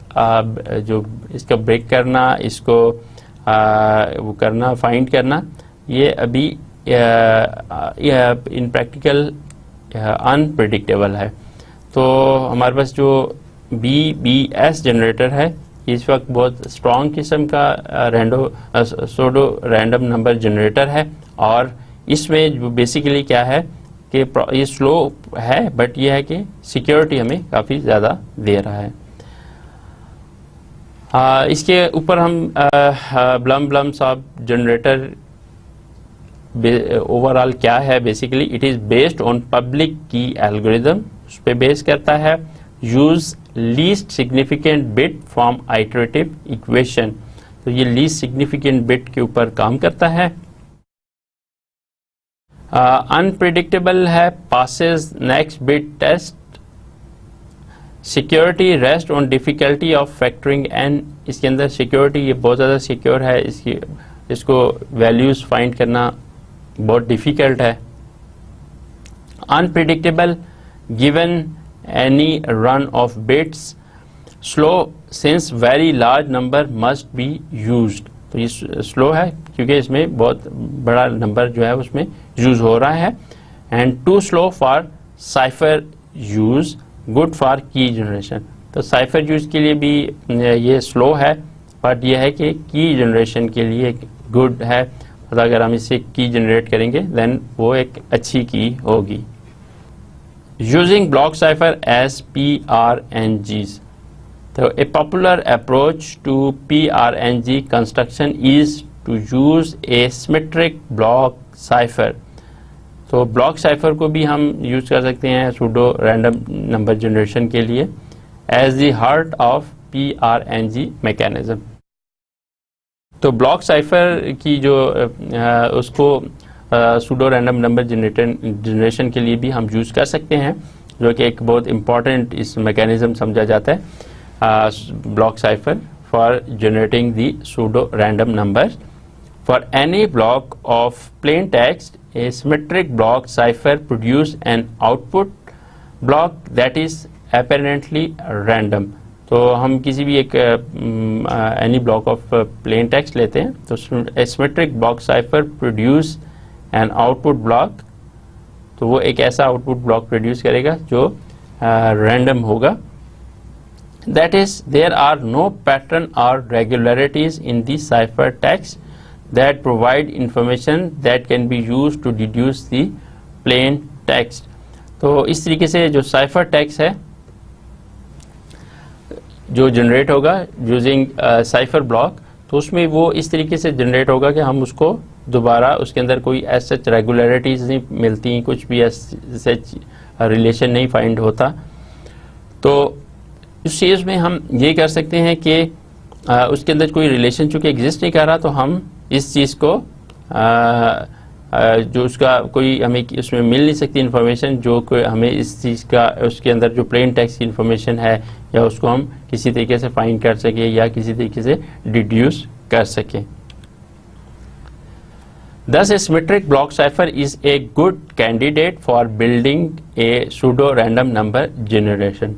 जो इसका ब्रेक करना, इसको वो करना, फाइंड करना, ये अभी इन प्रैक्टिकल अनप्रिडिक्टेबल है। तो हमारे पास जो BBS जनरेटर है इस वक्त बहुत स्ट्रॉन्ग किस्म का सूडो रैंडम नंबर जनरेटर है, और इसमें जो बेसिकली क्या है कि ये स्लो है बट ये है कि सिक्योरिटी हमें काफ़ी ज़्यादा दे रहा है। इसके ऊपर हम ब्लम सब जनरेटर ओवरऑल क्या है, basically it is based on public की एल्गोरिदम, उस पर बेस करता है। Use least significant bit from iterative equation, तो ये लीस्ट सिग्निफिकेंट बिट के ऊपर काम करता है। अनप्रिडिक्टेबल है, passes next bit test. Security rest on difficulty of factoring n, इसके अंदर सिक्योरिटी ये बहुत ज़्यादा सिक्योर है, इसको वैल्यूज़ फाइंड करना बहुत डिफ़िकल्ट है। Unpredictable given any run of bits, slow since very large number must be used, तो ये स्लो है क्योंकि इसमें बहुत बड़ा नंबर जो है उसमें यूज़ हो रहा है। And too slow for cipher use, good for key generation, तो साइफर यूज़ के लिए भी ये स्लो है, बट ये है कि की जनरेशन के लिए गुड है। तो अगर हम इससे की जनरेट करेंगे देन वो एक अच्छी की होगी। Using block cipher as PRNGs, तो a popular approach to PRNG construction is to use a symmetric block cipher. तो ब्लॉक साइफर को भी हम यूज कर सकते हैं सूडो रैंडम नंबर जनरेशन के लिए as the heart of PRNG mechanism. तो ब्लॉक साइफर की जो उसको सूडो रैंडम नंबर जनरेशन के लिए भी हम यूज कर सकते हैं, जो कि एक बहुत इंपॉर्टेंट इस मैकेनिज्म समझा जाता है block cipher for generating the pseudo random number for any block of plain text. A symmetric block cipher produce an output block that is apparently random। तो हम किसी भी एक any block of plain text लेते हैं, तो a symmetric block cipher produce an output block, तो वो एक ऐसा output block produce करेगा जो random होगा। That is, there are no pattern or regularities in the cipher text that provide information that can be used to deduce the plain text। तो इस तरीके से जो साइफर टेक्स्ट है जो जनरेट होगा यूजिंग साइफर ब्लॉक, तो उसमें वो इस तरीके से जनरेट होगा कि हम उसको दोबारा उसके अंदर कोई ऐसा रेगुलरिटीज नहीं मिलती, कुछ भी ऐसे रिलेशन नहीं फाइंड होता। तो इस चीज़ में हम ये कर सकते हैं कि उसके अंदर कोई रिलेशन चूँकि एग्जिस्ट नहीं कर रहा, तो हम इस चीज़ को जो उसका कोई हमें उसमें मिल नहीं सकती इन्फॉर्मेशन जो कोई हमें इस चीज़ का उसके अंदर जो प्लेन टेक्स्ट की इन्फॉर्मेशन है, या उसको हम किसी तरीके से फाइंड कर सकें या किसी तरीके से डिड्यूस कर सकें। Thus, a symmetric block cipher is a good candidate for building a pseudo random number generation।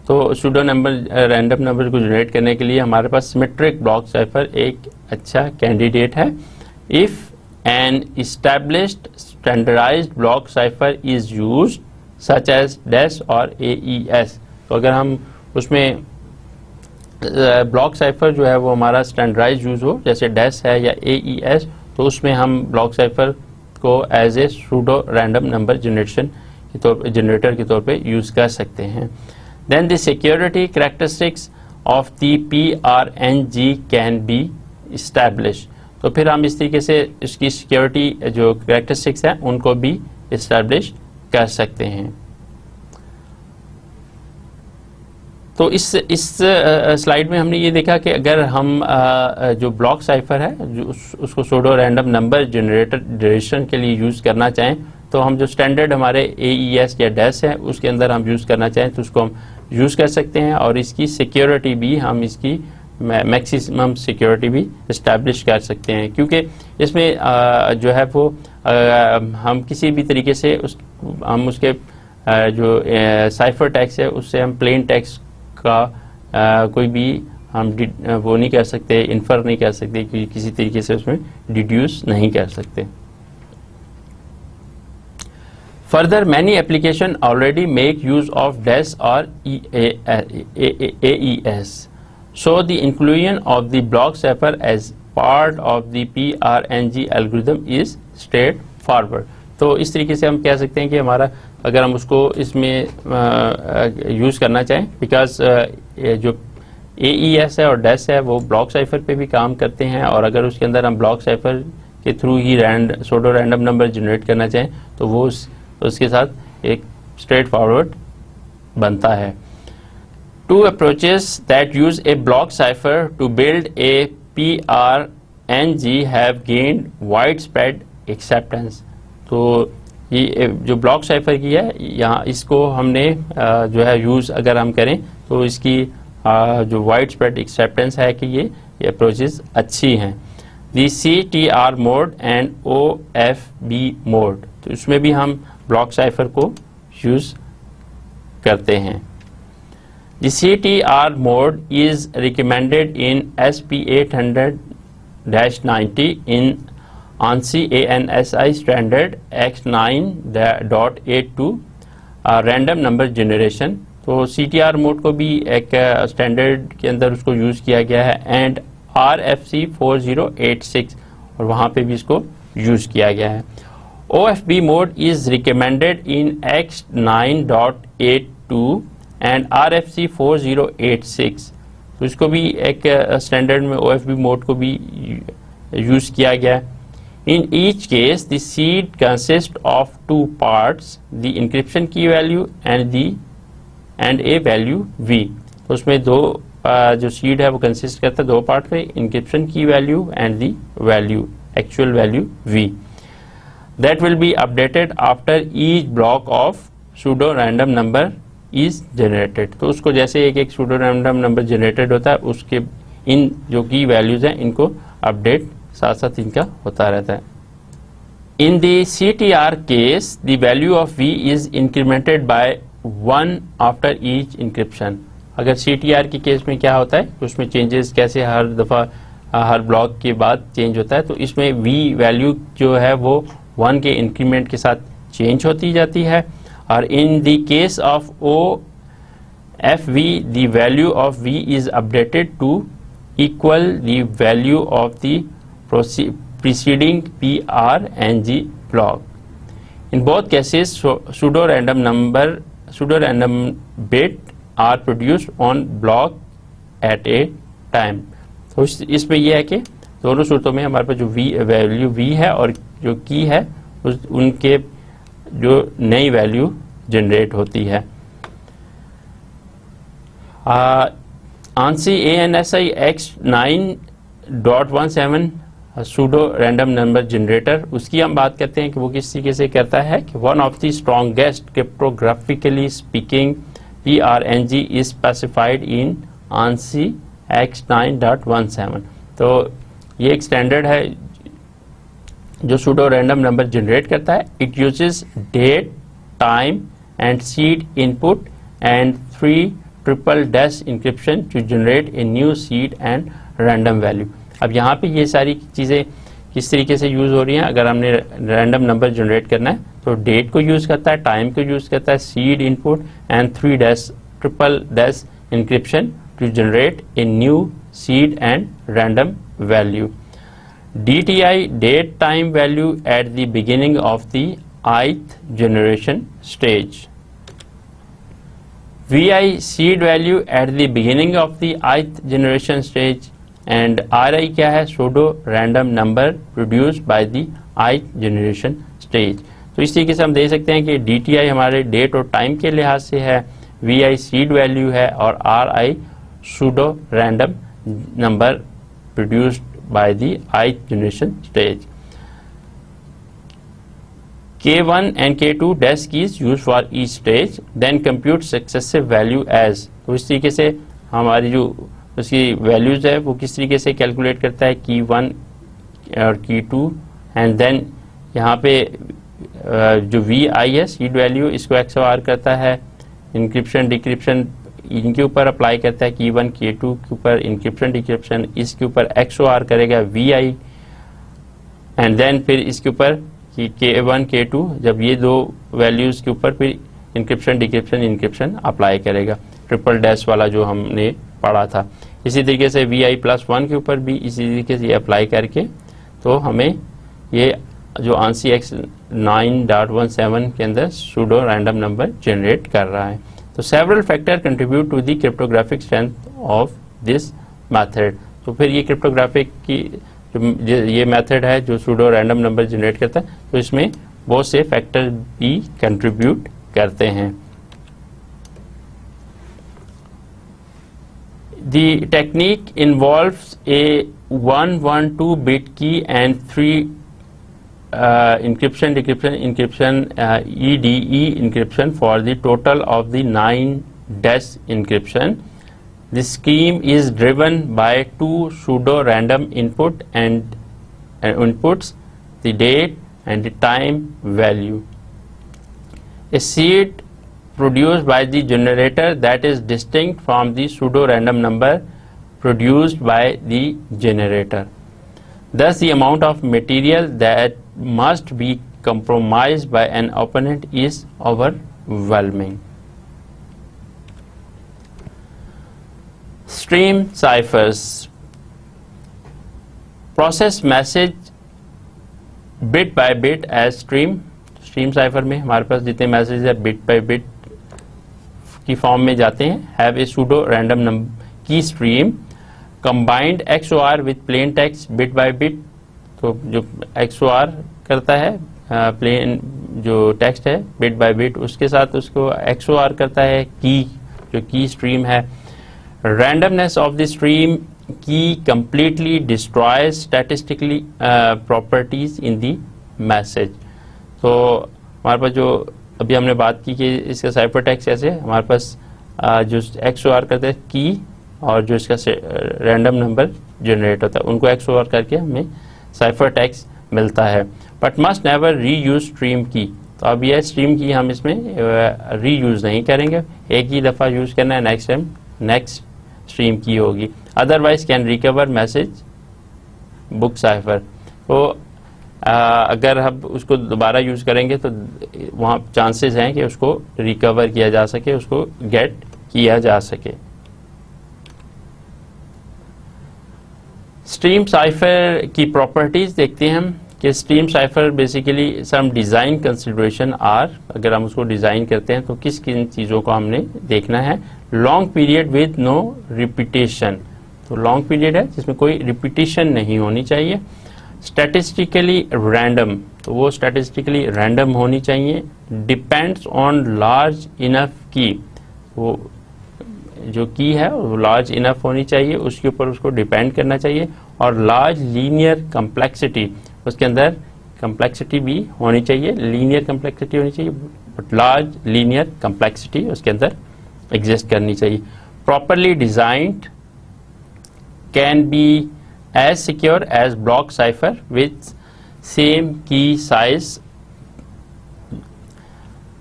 तो सूडो रैंडम नंबर को जनरेट करने के लिए हमारे पास सिमेट्रिक ब्लॉक साइफर एक अच्छा कैंडिडेट है। If an established standardized block cipher is used such as dash और AES, तो अगर हम उसमें ब्लॉक साइफर जो है वो हमारा स्टैंडर्डाइज यूज हो, जैसे डैश है या AES, तो उसमें हम ब्लॉक साइफर को as a pseudo random number generator के तौर पे यूज कर सकते हैं। Then the security characteristics of the PRNG can be established। तो फिर हम इस तरीके से इसकी सिक्योरिटी जो कैरेक्टरिस्टिक्स हैं उनको भी इस्टेब्लिश कर सकते हैं। तो इस स्लाइड में हमने ये देखा कि अगर हम जो ब्लॉक साइफर है जो उसको सूडो रैंडम नंबर जनरेशन के लिए यूज़ करना चाहें, तो हम जो स्टैंडर्ड हमारे AES या डैश है उसके अंदर हम यूज़ करना चाहें तो उसको हम यूज़ कर सकते हैं, और इसकी सिक्योरिटी भी हम इसकी मैक्सिमम सिक्योरिटी भी इस्टेब्लिश कर सकते हैं, क्योंकि इसमें जो है वो हम किसी भी तरीके से हम उसके जो साइफर टेक्स्ट है उससे हम प्लेन टेक्स्ट का कोई भी हम वो नहीं कर सकते, इन्फर नहीं कर सकते, कि किसी तरीके से उसमें डिड्यूस नहीं कर सकते। Further, many applications already make use of DES or AES. So the inclusion of the block cipher as part of the PRNG algorithm is straightforward। तो इस तरीके से हम कह सकते हैं कि हमारा अगर हम उसको इसमें यूज़ करना चाहें, बिकॉज जो AES है और DES है वो ब्लॉक साइफर पे भी काम करते हैं, और अगर उसके अंदर हम ब्लॉक साइफर के थ्रू ही सूडो रैंडम नंबर जनरेट करना चाहें तो वो उसके साथ एक स्ट्रेट फॉरवर्ड बनता है। Two approaches that use a block cipher to build a PRNG have gained widespread acceptance। तो ये जो ब्लॉक साइफर की है यहाँ इसको हमने जो है यूज़ अगर हम करें तो इसकी जो वाइडस्प्रेड एक्सेप्टेंस है कि ये अप्रोचेस अच्छी हैं। दी CTR mode and OFB mode, तो इसमें भी हम ब्लॉक साइफर को यूज़ करते हैं। The CTR mode is recommended in SP 800-90 in ANSI ANSI standard X9.82 random number generation. तो CTR मोड को भी एक स्टैंडर्ड के अंदर उसको यूज़ किया गया है, एंड RFC 4086 और वहाँ पे भी इसको यूज़ किया गया है। OFB mode is recommended in X9.82 and RFC 4086। तो इसको भी एक स्टैंडर्ड में OFB मोड को भी यूज़ किया गया है। In each case, the seed consists of two parts, the encryption key value and a value v. तो उसमें दो जो सीड है वो कंसिस्ट करता है दो पार्ट पे, इंक्रिप्शन की value and the value, actual value v. That will be updated after each block of pseudo random number is generated. तो उसको जैसे एक एक pseudo random number generated होता है, उसके इन जो की वैल्यूज हैं इनको अपडेट साथ साथ इनका होता रहता है. In the CTR case, the value of v is incremented by 1 after each encryption. अगर CTR के केस में क्या होता है, उसमें चेंजेस कैसे हर दफ़ा हर ब्लॉक के बाद चेंज होता है, तो इसमें v वैल्यू जो है वो 1 के इंक्रीमेंट के साथ चेंज होती जाती है. और in the case of O F B the value of v is updated to equal the value of the preceding PRNG block. In both cases, pseudo random bit are produced on block at a time. तो इसमें यह है कि दोनों सूरतों में हमारे पास जो वैल्यू v है और जो की है उनके जो नई वैल्यू जनरेट होती है. ANSI ANSI X9.17 pseudo random number generator, उसकी हम बात करते हैं कि वो किस तरीके से करता है कि one of the strongest क्रिप्टोग्राफिकली speaking PRNG is specified in ANSI X9.17. तो ये एक स्टैंडर्ड है जो सूडो रैंडम नंबर जनरेट करता है. It uses date, time and seed input and 3 triple dash encryption to generate a new seed and random value. अब यहाँ पे ये सारी चीज़ें किस तरीके से यूज़ हो रही हैं. अगर हमने रैंडम नंबर जनरेट करना है तो डेट को यूज़ करता है, टाइम को यूज़ करता है, seed input and 3 dash triple dash encryption to generate a new seed and random value. DTI date time value at the beginning of the ith generation stage. VI seed value at the beginning of the ith generation stage and RI क्या है, pseudo random number produced by the ith generation stage. तो इस तरीके से हम देख सकते हैं कि DTI हमारे डेट और टाइम के लिहाज से है, VI सीड वैल्यू है और RI pseudo random number produced by the ith generation stage. K1 and K2 dash keys used for each stage, then compute successive value as. तो इस तरीके से हमारी जो उसकी वैल्यूज है वो किस तरीके से कैलकुलेट करता है, K1 और K2 एंड देन यहाँ पे जो VI है सीड वैल्यू इसको XOR करता है, इंक्रिप्शन डिक्रिप्शन इनके ऊपर अप्लाई करता है, K1 K2 के ऊपर इंक्रिप्शन डिक्रिप्शन इसके ऊपर XOR करेगा VI एंड देन फिर इसके ऊपर K1 K2 जब ये दो वैल्यूज के ऊपर फिर इंक्रिप्शन डिक्रिप्शन अप्लाई करेगा, ट्रिपल डैश वाला जो हमने पढ़ा था. इसी तरीके से VI+1 के ऊपर भी इसी तरीके से अप्लाई करके तो हमें ये जो ANSI X9.17 के अंदर सूडो रैंडम नंबर जनरेट कर रहा है. तो several factors contribute to the cryptographic strength of this method. तो फिर ये क्रिप्टोग्राफिक की जो ये मेथड है जो सूडो रैंडम नंबर जनरेट करता है, तो इसमें बहुत से फैक्टर भी कंट्रीब्यूट करते हैं. The technique involves a 112 bit key and 3 encryption EDE encryption for the total of the 9 dash encryption. The scheme is driven by 2 pseudo random inputs, the date and the time value. A seed produced by the generator that is distinct from the pseudo random number produced by the generator. Thus, the amount of material that must be compromised by an opponent is overwhelming. Stream ciphers process message bit by bit as stream. Stream cipher में हमारे पास जितने message है bit by bit की form में जाते हैं. Have a pseudo random की stream combined XOR with plain text bit by bit. तो उसको जो XOR करता है प्लेन जो टेक्स्ट है बिट बाय बिट, उसके साथ उसको XOR करता है की, जो की स्ट्रीम है। रैंडमनेस ऑफ द स्ट्रीम की completely destroys statistically properties in the message. तो हमारे पास जो अभी हमने बात की कि इसका साइफर टेक्स्ट कैसे, हमारे पास जो XOR करते हैं की और जो इसका रैंडम नंबर जनरेट होता है, उनको XOR करके हमें साइफर टेक्स्ट मिलता है। बट मस्ट नेवर री यूज स्ट्रीम की। तो अब यह स्ट्रीम की हम इसमें री यूज नहीं करेंगे, एक ही दफ़ा यूज करना है, नेक्स्ट टाइम नेक्स्ट स्ट्रीम की होगी। Otherwise can recover message book cipher. तो अगर हम उसको दोबारा यूज करेंगे तो वहाँ चांसेस हैं कि उसको रिकवर किया जा सके, उसको गेट किया जा सके। स्ट्रीम साइफर की प्रॉपर्टीज देखते हैं हम कि stream cipher basically some design consideration are, अगर हम उसको डिज़ाइन करते हैं तो किस किन चीज़ों को हमने देखना है। Long period with no repetition, तो लॉन्ग पीरियड है जिसमें कोई रिपीटेशन नहीं होनी चाहिए। स्टैटिस्टिकली रैंडम, तो वो स्टैटिस्टिकली रैंडम होनी चाहिए। डिपेंड्स ऑन लार्ज इनफ की, वो जो की है वो लार्ज इनफ होनी चाहिए, उसके ऊपर उसको डिपेंड करना चाहिए। और लार्ज लीनियर कम्प्लेक्सिटी, उसके अंदर कम्प्लेक्सिटी भी होनी चाहिए, लीनियर कम्प्लेक्सिटी होनी चाहिए बट लार्ज लीनियर कम्प्लेक्सिटी उसके अंदर एग्जिस्ट करनी चाहिए। Properly designed can be as secure as block cipher with same key size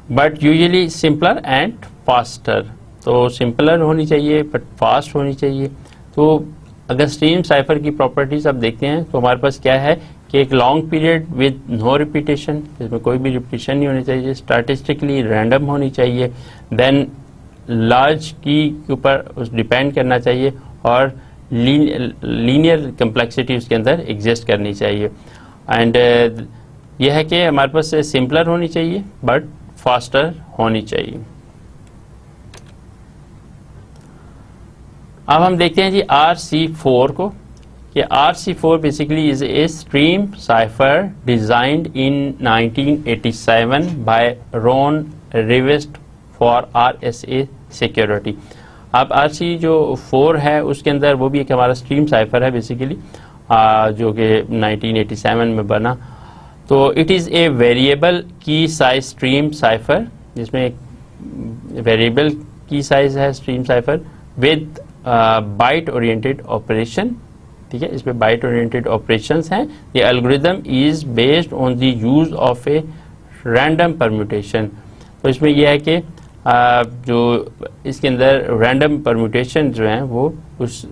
but usually simpler and faster। तो सिंपलर होनी चाहिए बट फास्ट होनी चाहिए। तो अगर स्ट्रीम साइफर की प्रॉपर्टीज आप देखते हैं तो हमारे पास क्या है कि एक long period with no repetition, इसमें कोई भी रिपीटेशन नहीं होनी चाहिए, स्टैटिस्टिकली रैंडम होनी चाहिए, देन लार्ज की के ऊपर डिपेंड करना चाहिए और लीनियर कम्प्लेक्सिटी उसके अंदर एग्जिस्ट करनी चाहिए। एंड यह है कि हमारे पास सिंपलर होनी चाहिए बट फास्टर होनी चाहिए। अब हम देखते हैं जी RC4 को, कि RC4 basically is a stream cipher designed in 1987 by Ron Rivest for RSA security. अब RC जो 4 है उसके अंदर वो भी एक हमारा स्ट्रीम साइफर है बेसिकली, जो कि 1987 में बना। तो it is a variable key size stream cipher, जिसमें एक वेरिएबल की साइज है stream cipher with byte oriented operation. ठीक है, इसमें बाइट ओरिएंटेड ऑपरेशंस हैं। The algorithm is based on the use of a random permutation. तो इसमें यह है कि जो इसके अंदर रैंडम परम्यूटेशन जो हैं वो उस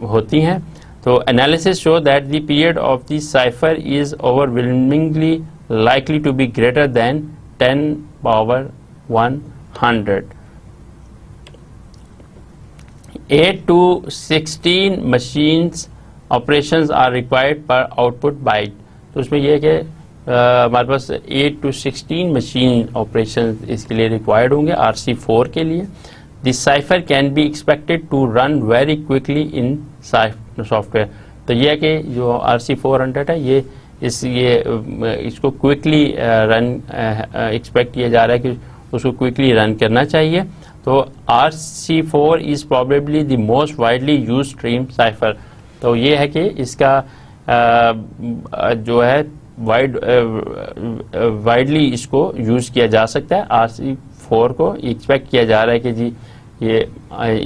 होती हैं। तो analysis show that the period of the cipher is overwhelmingly likely to be greater than 10 power 100। 8 to 16 machines operations are required per output byte। तो उसमें यह है कि हमारे पास 8 to 16 मशीन ऑपरेशन इसके लिए रिक्वायर्ड होंगे RC4 के लिए। This cipher can be expected to run very quickly in software. तो यह है कि जो RC400 है ये इसको क्विकली रन एक्सपेक्ट किया जा रहा है कि उसको क्विकली रन करना चाहिए। तो RC4 is probably the most widely use stream cipher. तो ये है कि इसका जो है वाइडली इसको यूज किया जा सकता है। RC4 को एक्सपेक्ट किया जा रहा है कि जी ये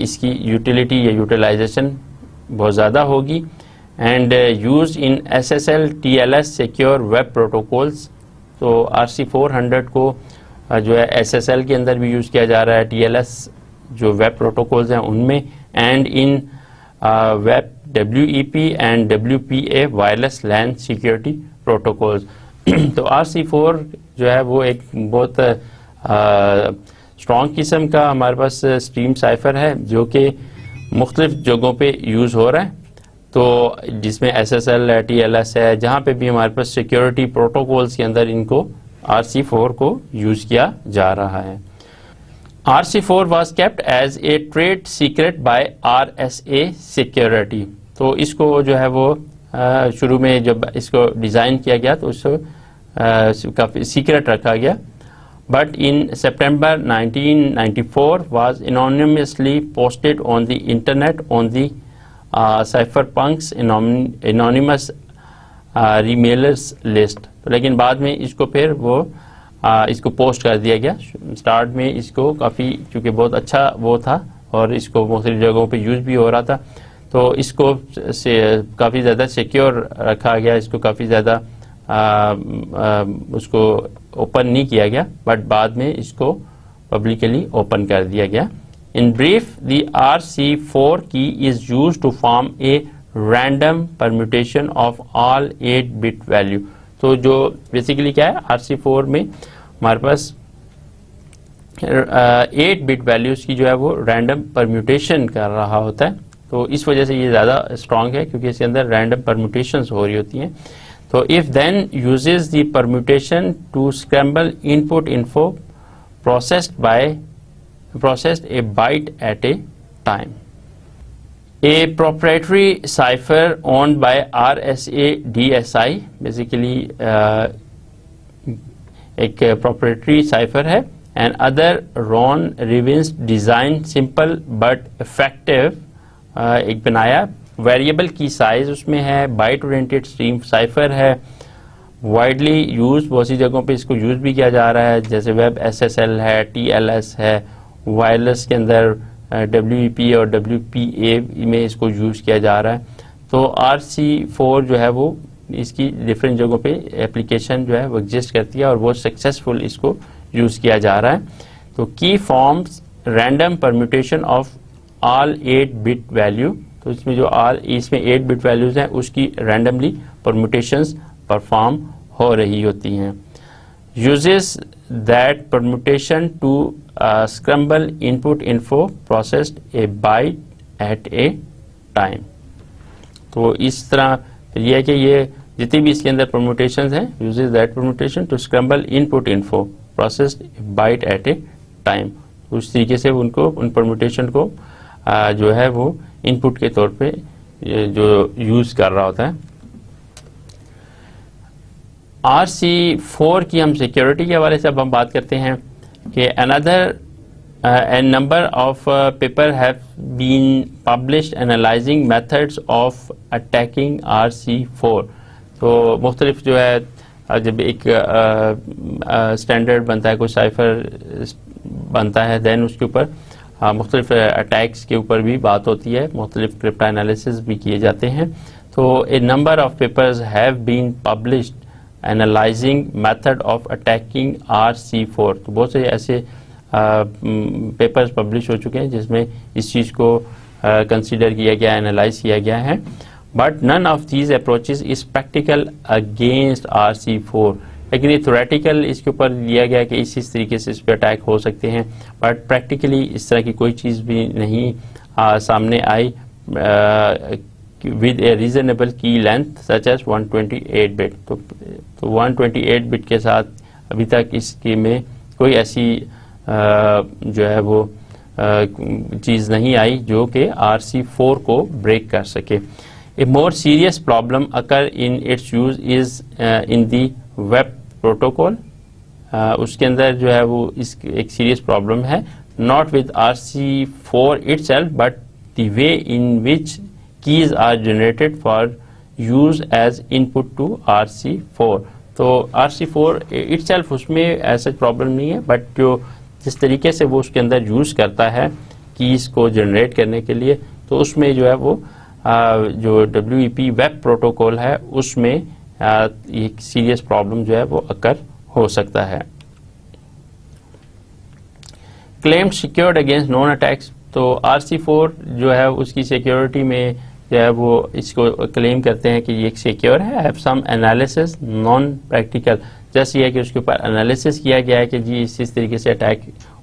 इसकी यूटिलिटी या यूटिलाइजेशन बहुत ज़्यादा होगी। And use in SSL TLS secure web protocols. तो RC400 को जो है SSL के अंदर भी यूज़ किया जा रहा है, TLS जो वेब प्रोटोकॉल्स हैं उनमें, and in web WEP and WPA wireless LAN security protocols. तो RC4 जो है वो एक बहुत स्ट्रॉन्ग किस्म का हमारे पास स्ट्रीम साइफर है जो कि मुख्तलिफ जगहों पे यूज़ हो रहा है। तो जिसमें SSL है, TLS है, जहाँ पे भी हमारे पास सिक्योरिटी प्रोटोकॉल्स के अंदर इनको RC4 को यूज़ किया जा रहा है। RC4 was kept as a trade secret by RSA Security। तो इसको जो है वो शुरू में जब इसको डिज़ाइन किया गया तो उसको काफ़ी सीक्रेट रखा गया. But in September 1994 was anonymously posted on the internet on the cypherpunks anonymous remailers list. तो लेकिन बाद में इसको फिर वो इसको पोस्ट कर दिया गया. स्टार्ट में इसको काफ़ी चूँकि बहुत अच्छा वो था और इसको मुख्तलिफ जगहों पे यूज़ भी हो रहा था, तो इसको काफ़ी ज़्यादा सिक्योर रखा गया. इसको काफ़ी ज़्यादा उसको ओपन नहीं किया गया, बट बाद में इसको पब्लिकली ओपन कर दिया गया. In brief, the RC4 key is used to form a random permutation of all 8 bit value. तो जो बेसिकली क्या है, RC4 में हमारे पास 8 बिट वैल्यूज की जो है वो रैंडम परम्यूटेशन कर रहा होता है. तो इस वजह से ये ज़्यादा स्ट्रॉन्ग है क्योंकि इसके अंदर रैंडम परम्यूटेशंस हो रही होती हैं. So if then uses the permutation to scramble input info processed a byte at a time. A proprietary cipher owned by RSA DSI, basically एक proprietary cipher है, and other Ron Rubin's design simple but effective एक बनाया. Variable key size उसमें है, bite oriented stream cipher है, widely use, बहुत सी जगहों पे इसको यूज भी किया जा रहा है, जैसे वेब SSL है, TLS है, वायरलेस के अंदर WEP और WPA में इसको यूज किया जा रहा है. तो RC4 जो है वो इसकी डिफरेंट जगहों पे एप्लीकेशन जो है वो एग्जिस्ट करती है और वो सक्सेसफुल इसको यूज किया जा रहा है. तो की forms random permutation of all 8 bit value. तो इसमें जो इसमें 8 बिट वैल्यूज हैं उसकी रैंडमली परम्यूटेशंस परफॉर्म हो रही होती हैं. Uses that permutation to scramble input info processed a byte at a time. तो इस तरह यह है कि ये जितनी भी इसके अंदर परम्यूटेशंस हैं, uses that permutation to scramble input info processed a byte at a time. उस तरीके से उनको उन परम्यूटेशन को जो है वो इनपुट के तौर पे जो यूज कर रहा होता है. RC4 की हम सिक्योरिटी के हवाले से अब हम बात करते हैं कि another number of paper have been published analysing methods of attacking RC4. तो मुख्तलिफ जो है जब एक स्टैंडर्ड बनता है, कोई साइफर बनता है, देन उसके ऊपर मुख्तलिफ अटैक्स के ऊपर भी बात होती है, मुख्तलिफ क्रिप्टो एनालिसिस भी किए जाते हैं. तो a number of papers have been published analysing method of attacking RC4. तो बहुत से ऐसे पेपर्स पब्लिश हो चुके हैं जिसमें इस चीज़ को कंसीडर किया गया, एनालाइज किया गया है. But none of these approaches is practical against RC4. लेकिन ये थ्योरेटिकल इसके ऊपर लिया गया कि इस तरीके से इस पर अटैक हो सकते हैं, बट प्रैक्टिकली इस तरह की कोई चीज़ भी नहीं सामने आई विद ए रीजनेबल की लेंथ सच एज 128 बिट. तो 128 बिट के साथ अभी तक इसके में कोई ऐसी जो है वो चीज़ नहीं आई जो कि RC4 को ब्रेक कर सके. A more serious problem occur in its use is in the वेब प्रोटोकॉल. उसके अंदर जो है वो इस एक सीरियस प्रॉब्लम है, not with RC4 itself but the way in which keys are generated for use as input to RC4. तो RC4 इटसेल्फ उसमें ऐसा प्रॉब्लम नहीं है, बट जो जिस तरीके से वो उसके अंदर यूज करता है कीज को जनरेट करने के लिए, तो उसमें जो है वो जो WEP वेब प्रोटोकॉल है उसमें एक सीरियस प्रॉब्लम जो है वो अकर हो सकता है. Claim secured against non attacks. तो RC4 जो है उसकी सिक्योरिटी में जो है वो इसको क्लेम करते हैं कि ये सिक्योर है. Have some analysis non practical. Just ये है कि उसके ऊपर एनालिसिस किया गया है कि जी इस तरीके से अटैक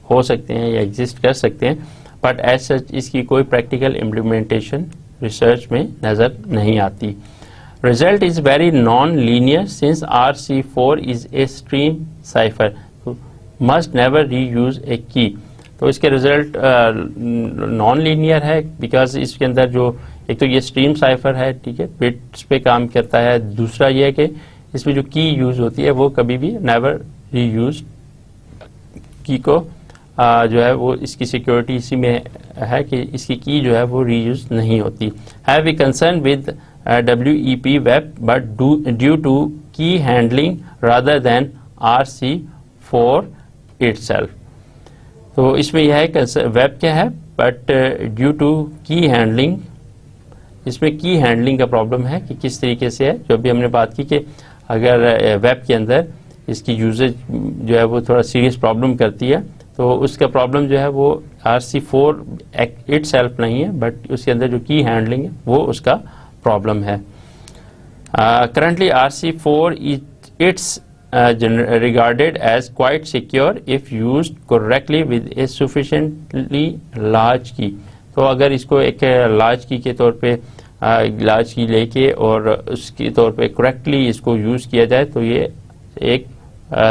हो सकते हैं या एग्जिस्ट कर सकते हैं, बट एज सच इसकी कोई प्रैक्टिकल इम्प्लीमेंटेशन रिसर्च में नज़र नहीं आती. Result is very non-linear since RC4 is a stream cipher. So must never reuse a key. तो इसके रिजल्ट नॉन लीनियर है बिकॉज इसके अंदर जो एक तो ये स्ट्रीम साइफर है, ठीक है, बिट्स पे काम करता है। दूसरा ये है कि इसमें जो की यूज होती है वो कभी भी नेवर रीयूज की को जो है वो इसकी सिक्योरिटी इसी में है कि इसकी की जो है वो रीयूज नहीं होती। Have we concern with WEP वेब but due to key handling rather than RC4 itself. तो इसमें यह है कि वेब क्या है, but due to key handling, इसमें की हैंडलिंग का प्रॉब्लम है कि किस तरीके से है। जो अभी हमने बात की कि अगर वेब के अंदर इसकी यूजेज जो है वो थोड़ा सीरियस प्रॉब्लम करती है, तो उसका प्रॉब्लम जो है वो RC4 इटसेल्फ नहीं है, बट उसके अंदर जो की हैंडलिंग है वो उसका प्रॉब्लम है। Currently RC4 it's regarded as quite secure if used correctly with a sufficiently large key। तो अगर इसको एक लार्ज की के तौर पे लार्ज की लेके और उसके तौर पे करेक्टली इसको यूज किया जाए तो ये एक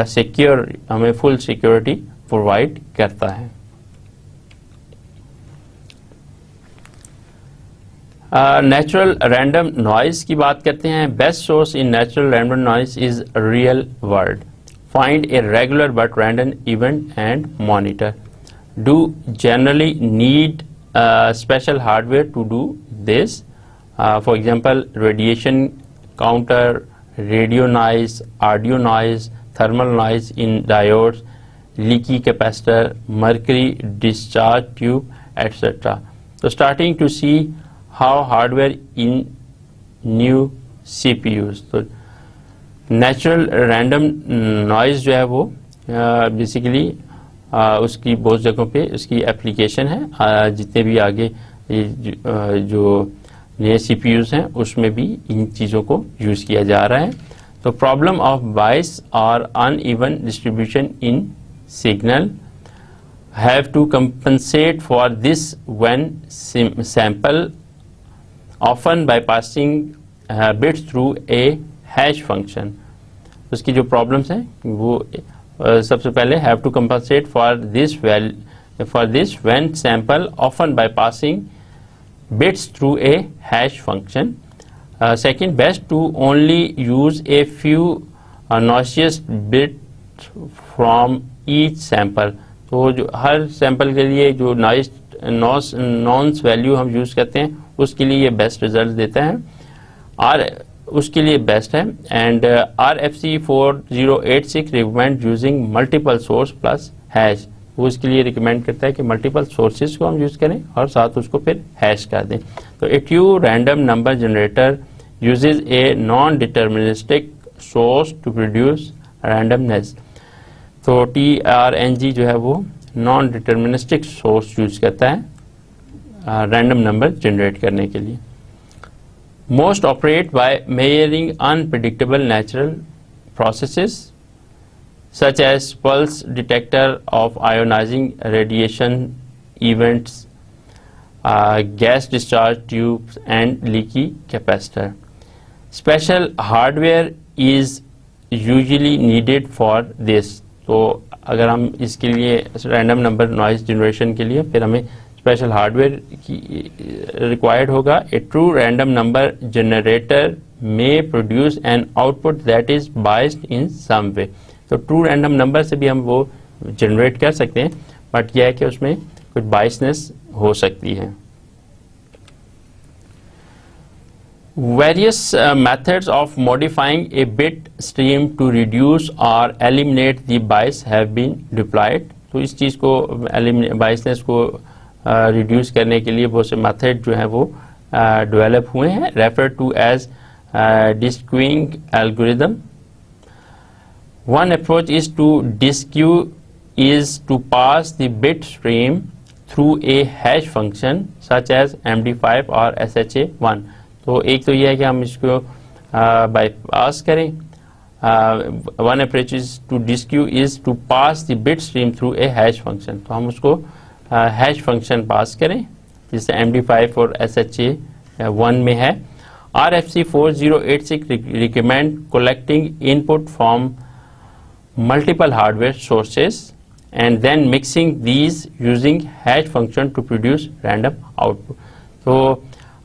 सिक्योर हमें फुल सिक्योरिटी प्रोवाइड करता है। नेचुरल रैंडम नॉइज की बात करते हैं। Best source in natural random noise is real world. Find a regular but random event and monitor. Do generally need special hardware to do this. For example, radiation counter, radio noise, audio noise, thermal noise in diodes, leaky capacitor, mercury discharge tube, etc. So starting to see how hardware in new CPUs. So natural random noise जो है वो basically उसकी बहुत जगहों पे उसकी application है। जितने भी आगे जो नए CPUs हैं उसमें भी इन चीज़ों को यूज़ किया जा रहा है। तो प्रॉब्लम ऑफ बायस और uneven distribution in signal have to compensate for this when sample often by passing bits through a hash function. उसकी जो प्रॉब्लम्स हैं वो सबसे पहले have to compensate for this when sample often by passing bits through a hash function. Second, best to only use a few noisiest bits from each sample. तो जो हर sample के लिए जो नॉइस वैल्यू हम यूज करते हैं उसके लिए ये बेस्ट रिजल्ट देता है और उसके लिए बेस्ट है। And RFC4086 recommend using multiple source plus hash. वो इसके लिए रिकमेंड करता है कि मल्टीपल सोर्सेज को हम यूज करें और साथ उसको फिर हैश कर दें। तो a true random number generator uses a non deterministic source to produce randomness. तो TRNG जो है वो नॉन डिटर्मिनिस्टिक सोर्स यूज करता है रैंडम नंबर जनरेट करने के लिए। Most operate by measuring unpredictable natural processes such as pulse detector of ionizing radiation events, gas discharge tubes and leaky capacitor. Special hardware is usually needed for this. तो अगर हम इसके लिए random number noise generation के लिए फिर हमें special hardware की रिक्वायर्ड होगा। A true random number generator में produce an output that is biased in some way. तो ट्रू रैंडम नंबर से भी हम वो जनरेट कर सकते हैं, बट यह है कि उसमें कुछ बाइसनेस हो सकती है। Various methods of modifying a bit stream to reduce or eliminate the bias have been deployed. तो इस चीज़ को बाइसनेस को रिड्यूस करने के लिए बहुत से मेथड जो हैं वो डेवलप हुए हैं। Refer to as deskewing algorithm. One approach is to deskew is to pass the bit stream through a hash function such as MD5 और SHA-1। तो एक तो यह है कि हम इसको bypass करें। One approach is to disqueue is to pass the bit stream through a hash function। तो हम उसको hash function पास करें जिससे MD5 और SHA-1 में है। RFC4086 recommend collecting input from multiple hardware sources and then mixing these using hash function to produce random output। तो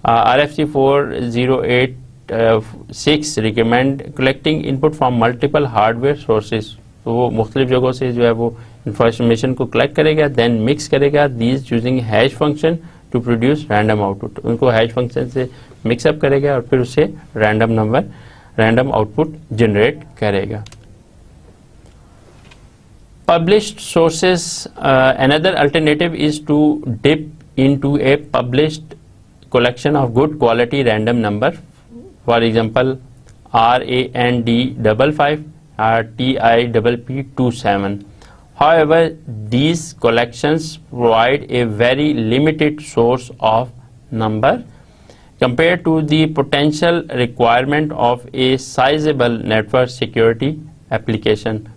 RFC 4086 recommend collecting input from multiple hardware sources. तो वो मुख्तलिफ जगहों से जो है वो इंफॉर्मेशन को कलेक्ट करेगा, देन मिक्स करेगा these using hash function to produce random output. उनको हैश फंक्शन से मिक्सअप करेगा और फिर उससे रैंडम आउटपुट जनरेट करेगा. Published sources, another alternative is to dip into a published collection of good quality random number, for example RAND55 or TIPP27. However, these collections provide a very limited source of number compared to the potential requirement of a sizable network security application,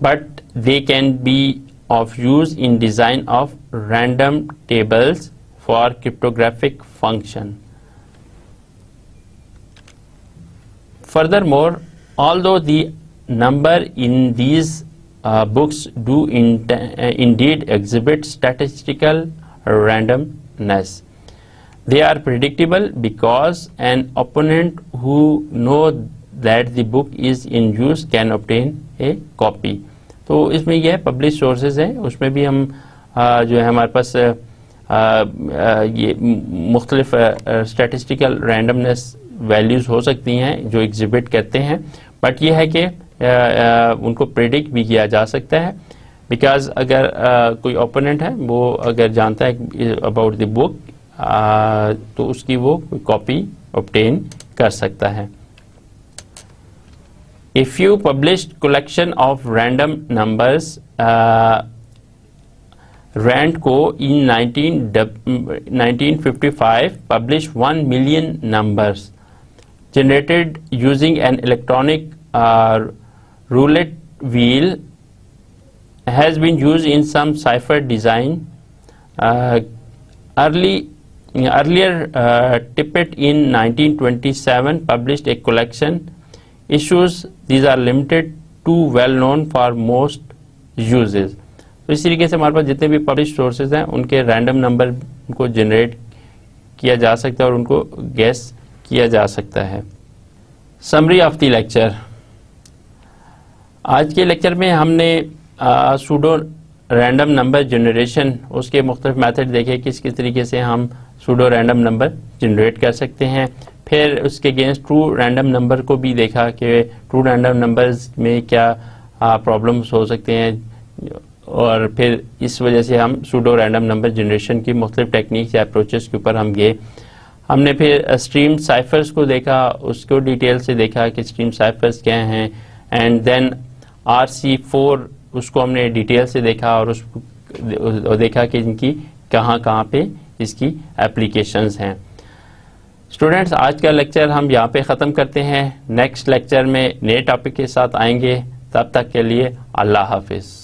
but they can be of use in design of random tables for cryptographic function. Furthermore, although the number in these books do indeed exhibit statistical randomness, they are predictable because an opponent who knows that the book is in use can obtain a copy. तो इसमें यह publish sources हैं, उसमें भी हम जो है हमारे पास ये मुख्तलिफ स्टैटिस्टिकल रैंडमनेस वैल्यूज़ हो सकती हैं जो एग्जिबिट करते हैं, बट ये है कि उनको प्रेडिक्ट भी किया जा सकता है बिकॉज अगर कोई ओपोनेंट है वो अगर जानता है अबाउट द बुक तो उसकी वो कोई कॉपी ऑब्टेन कर सकता है. A few published collection of random numbers, RANDCO in 1955 published 1 million numbers generated using an electronic roulette wheel has been used in some cipher design. Earlier Tippett in 1927 published a collection. Issues these are limited to well known for most uses. तो इस तरीके से हमारे पास जितने भी publish sources हैं उनके random number को जनरेट किया जा सकता है और उनको गैस किया जा सकता है. Summary of the lecture. आज के लेक्चर में हमने सूडो रैंडम नंबर जनरेशन उसके मुख्तलिफ मेथड देखे किस तरीके से हम सूडो रैंडम नंबर जनरेट कर सकते हैं. फिर उसके अगेंस्ट ट्रू रैंडम नंबर को भी देखा कि ट्रू रैंडम नंबर्स में क्या प्रॉब्लम्स हो सकते हैं और फिर इस वजह से हम सूडो रैंडम नंबर जनरेशन की मुख्तलिफ टेक्निक्स या अप्रोचेस के ऊपर हम गए. हमने फिर स्ट्रीम साइफर्स को देखा, उसको डिटेल से देखा कि स्ट्रीम साइफर्स क्या हैं, एंड देन RC4 उसको हमने डिटेल से देखा और उसको देखा कि इनकी कहाँ पे इसकी एप्लीकेशंस हैं. स्टूडेंट्स, आज का लेक्चर हम यहाँ पे ख़त्म करते हैं. नेक्स्ट लेक्चर में नए टॉपिक के साथ आएंगे. तब तक के लिए अल्लाह हाफिज़.